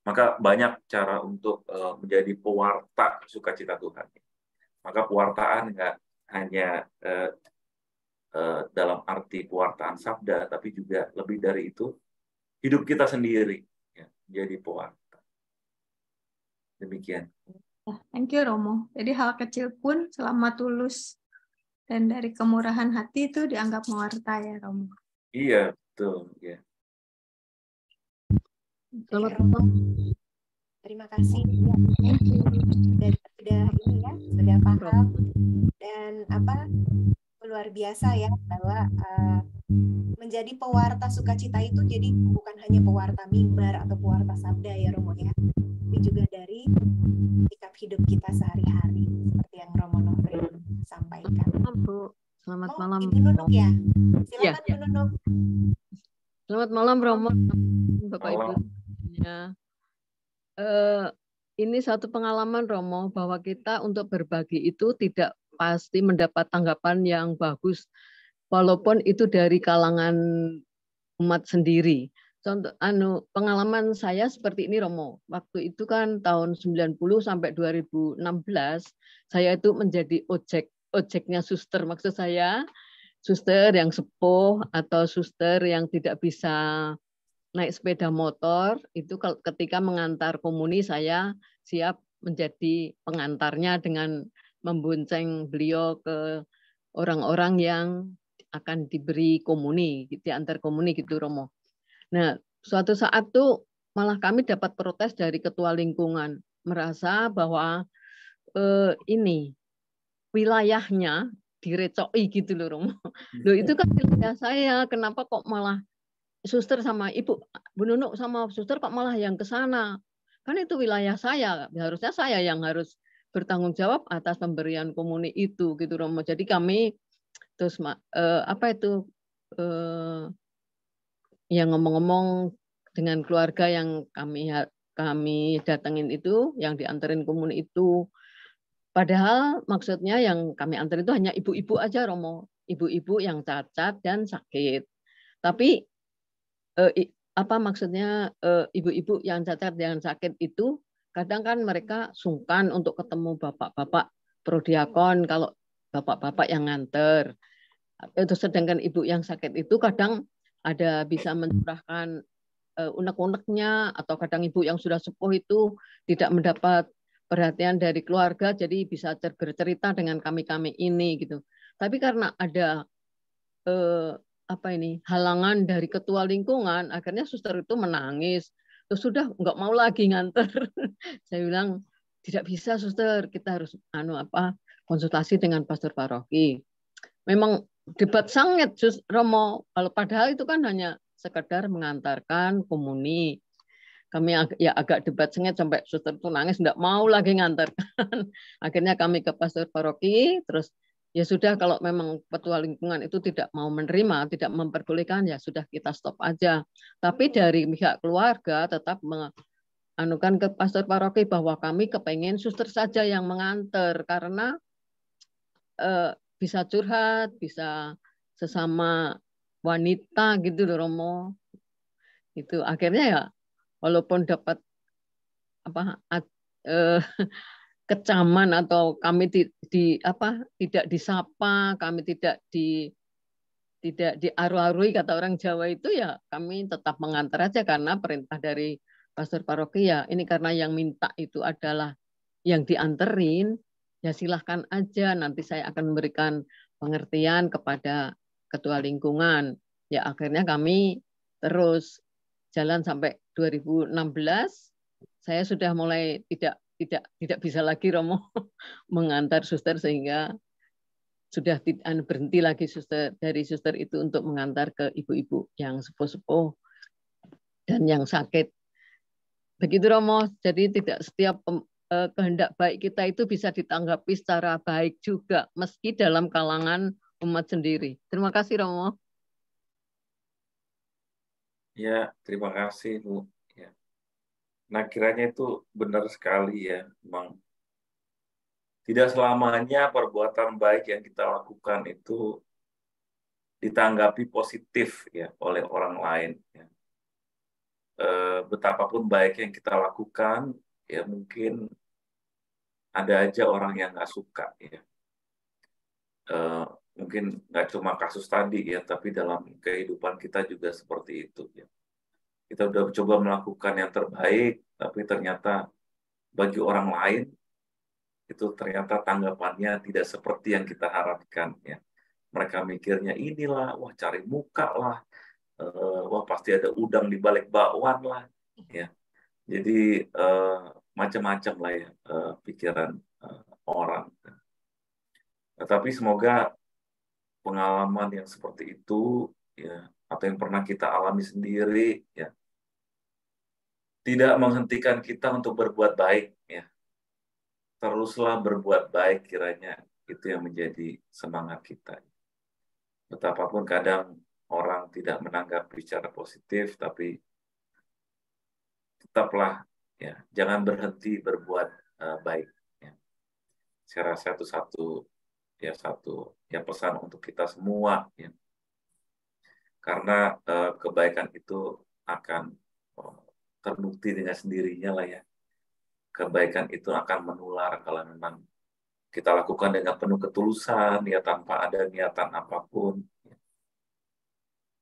Speaker 1: Maka banyak cara untuk menjadi pewarta sukacita Tuhan. Maka pewartaan nggak hanya dalam arti pewartaan sabda, tapi juga lebih dari itu, hidup kita sendiri, ya, menjadi pewarta. Demikian.
Speaker 4: Thank you, Romo. Jadi hal kecil pun selama tulus dan dari kemurahan hati itu dianggap mewarta, ya, Romo.
Speaker 1: Iya, betul. Ya.
Speaker 3: Selamat malam. Terima kasih. Ya. Sudah paham dan luar biasa, ya, bahwa menjadi pewarta sukacita itu jadi bukan hanya pewarta mimbar atau pewarta sabda, ya, Romo, ya, tapi juga dari sikap hidup kita sehari-hari seperti yang Romo Nofrin sampaikan.
Speaker 5: Bu, selamat malam.
Speaker 3: Ibu Nunuk, ya, silakan,
Speaker 5: Ya.
Speaker 3: Bu Nunuk.
Speaker 5: Selamat malam Romo, Bapak
Speaker 1: Malam.
Speaker 5: Ibu. Ya. Ini satu pengalaman Romo bahwa kita untuk berbagi itu tidak pasti mendapat tanggapan yang bagus, walaupun itu dari kalangan umat sendiri. Contoh pengalaman saya seperti ini Romo. Waktu itu kan tahun 90 sampai 2016 saya itu menjadi ojeknya suster. Maksud saya suster yang sepuh atau suster yang tidak bisa naik sepeda motor itu ketika mengantar komuni saya siap menjadi pengantarnya dengan membonceng beliau ke orang-orang yang akan diberi komuni, diantar komuni gitu Romo. Nah, suatu saat tuh malah kami dapat protes dari ketua lingkungan, merasa bahwa ini wilayahnya direcoki gitu loh Romo. Loh itu kan wilayah saya, kenapa kok malah suster sama ibu, Bu Nunuk sama suster kok malah yang ke sana? Kan itu wilayah saya, harusnya saya yang harus bertanggung jawab atas pemberian komuni itu gitu Romo. Jadi kami terus apa itu yang ngomong-ngomong dengan keluarga yang kami datengin itu, yang dianterin komuni itu. Padahal maksudnya yang kami anterin itu hanya ibu-ibu aja Romo, ibu-ibu yang cacat dan sakit. Tapi apa maksudnya ibu-ibu yang cacat dan sakit itu kadang kan mereka sungkan untuk ketemu bapak-bapak prodiakon kalau bapak-bapak yang nganter. Itu sedangkan ibu yang sakit itu kadang ada bisa mencurahkan unek-uneknya atau kadang ibu yang sudah sepuh itu tidak mendapat perhatian dari keluarga jadi bisa bercerita dengan kami-kami ini gitu. Tapi karena ada apa ini halangan dari ketua lingkungan akhirnya suster itu menangis. Terus sudah nggak mau lagi nganter. Saya bilang tidak bisa suster, kita harus konsultasi dengan pastor paroki. Memang debat sangat Romo, kalau padahal itu kan hanya sekedar mengantarkan komuni. Kami ya agak debat sengit sampai suster itu nangis nggak mau lagi ngantarkan. Akhirnya kami ke pastor paroki, terus ya sudah kalau memang ketua lingkungan itu tidak mau menerima, tidak memperbolehkan ya sudah kita stop aja. Tapi dari pihak keluarga tetap menganukan ke pastor paroki bahwa kami kepengen suster saja yang mengantar karena bisa curhat, bisa sesama wanita gitu loh Romo. Itu akhirnya ya walaupun dapat kecaman atau kami tidak disapa, kami tidak diaru-arui kata orang Jawa itu ya kami tetap mengantar aja karena perintah dari pastor paroki ya ini karena yang minta itu adalah yang dianterin ya silahkan aja nanti saya akan memberikan pengertian kepada ketua lingkungan. Ya akhirnya kami terus jalan sampai 2016 saya sudah mulai tidak bisa lagi Romo mengantar suster sehingga sudah berhenti lagi dari suster itu untuk mengantar ke ibu-ibu yang sepuh-sepuh dan yang sakit. Begitu Romo, jadi tidak setiap kehendak baik kita itu bisa ditanggapi secara baik juga meski dalam kalangan umat sendiri. Terima kasih Romo.
Speaker 1: Ya, terima kasih Bu. Ya. Nah, kiranya itu benar sekali ya, memang tidak selamanya perbuatan baik yang kita lakukan itu ditanggapi positif ya oleh orang lain. Ya. Betapapun baik yang kita lakukan, ya mungkin ada aja orang yang nggak suka ya. Mungkin nggak cuma kasus tadi ya, tapi dalam kehidupan kita juga seperti itu ya. Kita udah coba melakukan yang terbaik, tapi ternyata bagi orang lain itu ternyata tanggapannya tidak seperti yang kita harapkan ya. Mereka mikirnya inilah, wah cari muka lah, wah pasti ada udang di balik bakwan lah ya. Jadi macam-macam lah ya pikiran orang. Tetapi semoga pengalaman yang seperti itu ya atau yang pernah kita alami sendiri ya tidak menghentikan kita untuk berbuat baik ya. Teruslah berbuat baik kiranya itu yang menjadi semangat kita. Betapapun kadang orang tidak menanggapi secara positif tapi tetaplah ya jangan berhenti berbuat baik ya. Saya rasa itu satu pesan untuk kita semua ya. Karena kebaikan itu akan terbukti dengan sendirinya lah ya. Kebaikan itu akan menular kalau memang kita lakukan dengan penuh ketulusan, ya tanpa ada niatan apapun.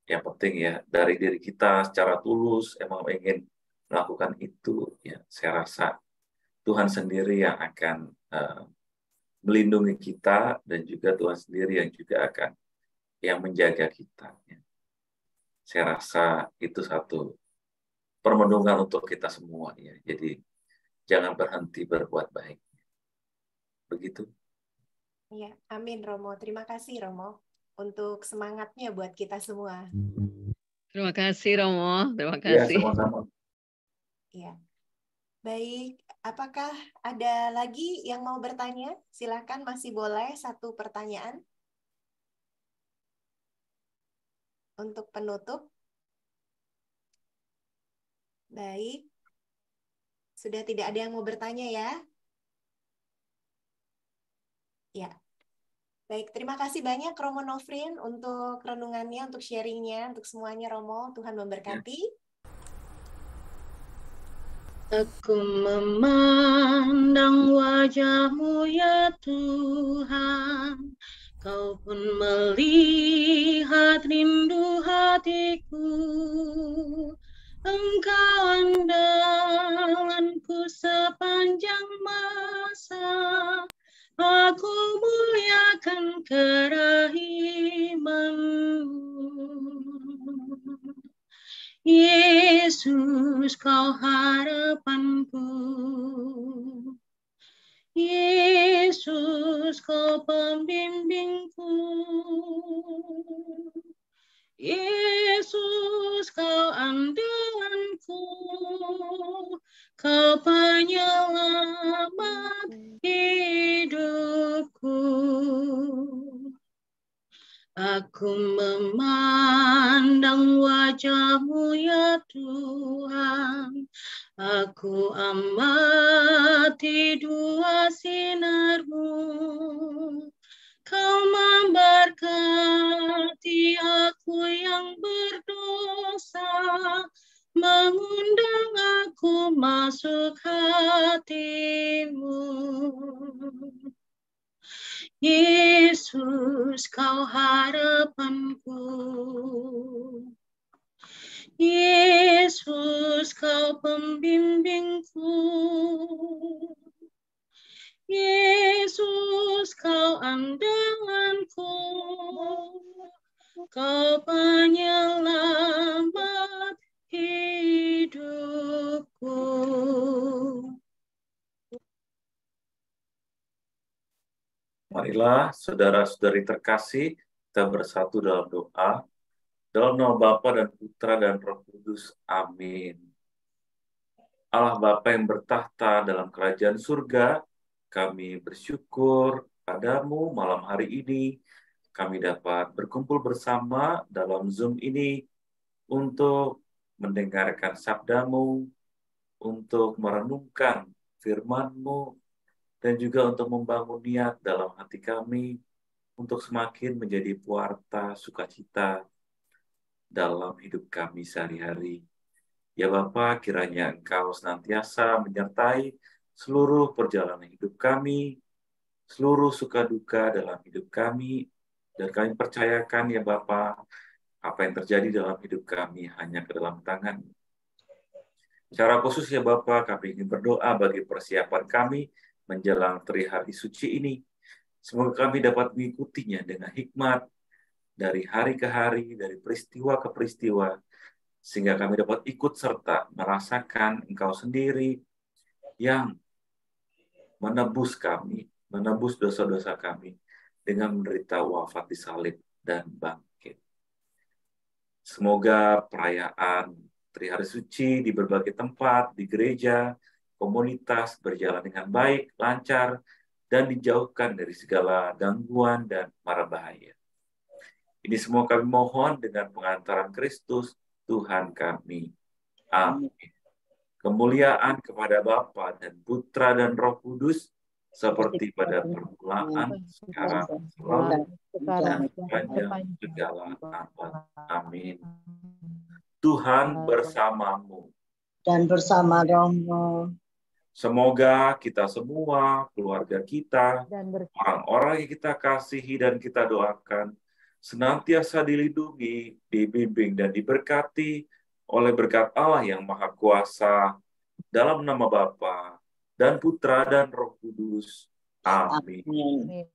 Speaker 1: Yang penting ya dari diri kita secara tulus emang ingin melakukan itu, ya saya rasa Tuhan sendiri yang akan melindungi kita, dan juga Tuhan sendiri yang juga akan yang menjaga kita. Ya. Saya rasa itu satu permenungan untuk kita semua ya. Jadi jangan berhenti berbuat baik. Begitu.
Speaker 3: Ya, amin Romo. Terima kasih Romo untuk semangatnya buat kita semua.
Speaker 5: Terima kasih Romo, terima
Speaker 1: Ya,
Speaker 5: kasih.
Speaker 1: sama-sama.
Speaker 3: Ya. Baik, apakah ada lagi yang mau bertanya? Silakan, masih boleh satu pertanyaan untuk penutup. Baik. Sudah tidak ada yang mau bertanya ya? Ya. Baik, terima kasih banyak Romo Nofrin untuk renungannya, untuk sharingnya, untuk semuanya Romo. Tuhan memberkati.
Speaker 4: Aku memandang wajah-Mu ya Tuhan, Kau pun melihat rindu hatiku. Engkau andalanku sepanjang masa, aku muliakan kerahiman-Mu. Yesus, Kau harapanku. Yesus, Kau pembimbingku. Yesus, Kau andalanku. Kau penyelamat hidupku. Aku memandang wajah-Mu ya Tuhan, aku amati dua sinar-Mu. Kau memberkati aku yang berdosa, mengundang aku masuk hati-Mu. Yesus, Kau harapanku. Yesus, Kau pembimbingku. Yesus, Kau andalanku. Kau penyelamat hidupku.
Speaker 1: Marilah saudara-saudari terkasih, kita bersatu dalam doa. Dalam nama Bapa dan Putra dan Roh Kudus. Amin. Allah Bapa yang bertahta dalam kerajaan surga, kami bersyukur padamu malam hari ini. Kami dapat berkumpul bersama dalam Zoom ini untuk mendengarkan sabda-Mu, untuk merenungkan firman-Mu, dan juga untuk membangun niat dalam hati kami untuk semakin menjadi pewarta sukacita dalam hidup kami sehari-hari. Ya Bapa, kiranya Engkau senantiasa menyertai seluruh perjalanan hidup kami, seluruh suka duka dalam hidup kami, dan kami percayakan ya Bapa, apa yang terjadi dalam hidup kami hanya ke dalam tangan. Secara khusus ya Bapa, kami ingin berdoa bagi persiapan kami menjelang Trihari Suci ini. Semoga kami dapat mengikutinya dengan hikmat dari hari ke hari, dari peristiwa ke peristiwa, sehingga kami dapat ikut serta merasakan Engkau sendiri yang menebus kami, menebus dosa-dosa kami dengan menderita wafat di salib dan bangkit. Semoga perayaan Trihari Suci di berbagai tempat, di gereja, komunitas berjalan dengan baik, lancar, dan dijauhkan dari segala gangguan dan mara bahaya. Ini semua kami mohon dengan pengantaran Kristus, Tuhan kami. Amin. Kemuliaan kepada Bapa dan Putra dan Roh Kudus, seperti pada permulaan, sekarang, selalu, dan sepanjang segala abad. Amin. Tuhan bersamamu.
Speaker 2: Dan bersama Romo.
Speaker 1: Semoga kita semua, keluarga kita,
Speaker 2: Dan
Speaker 1: orang-orang yang kita kasihi dan kita doakan, senantiasa dilindungi, dibimbing, dan diberkati oleh berkat Allah yang Maha Kuasa, dalam nama Bapa dan Putra dan Roh Kudus. Amin.
Speaker 2: Amin.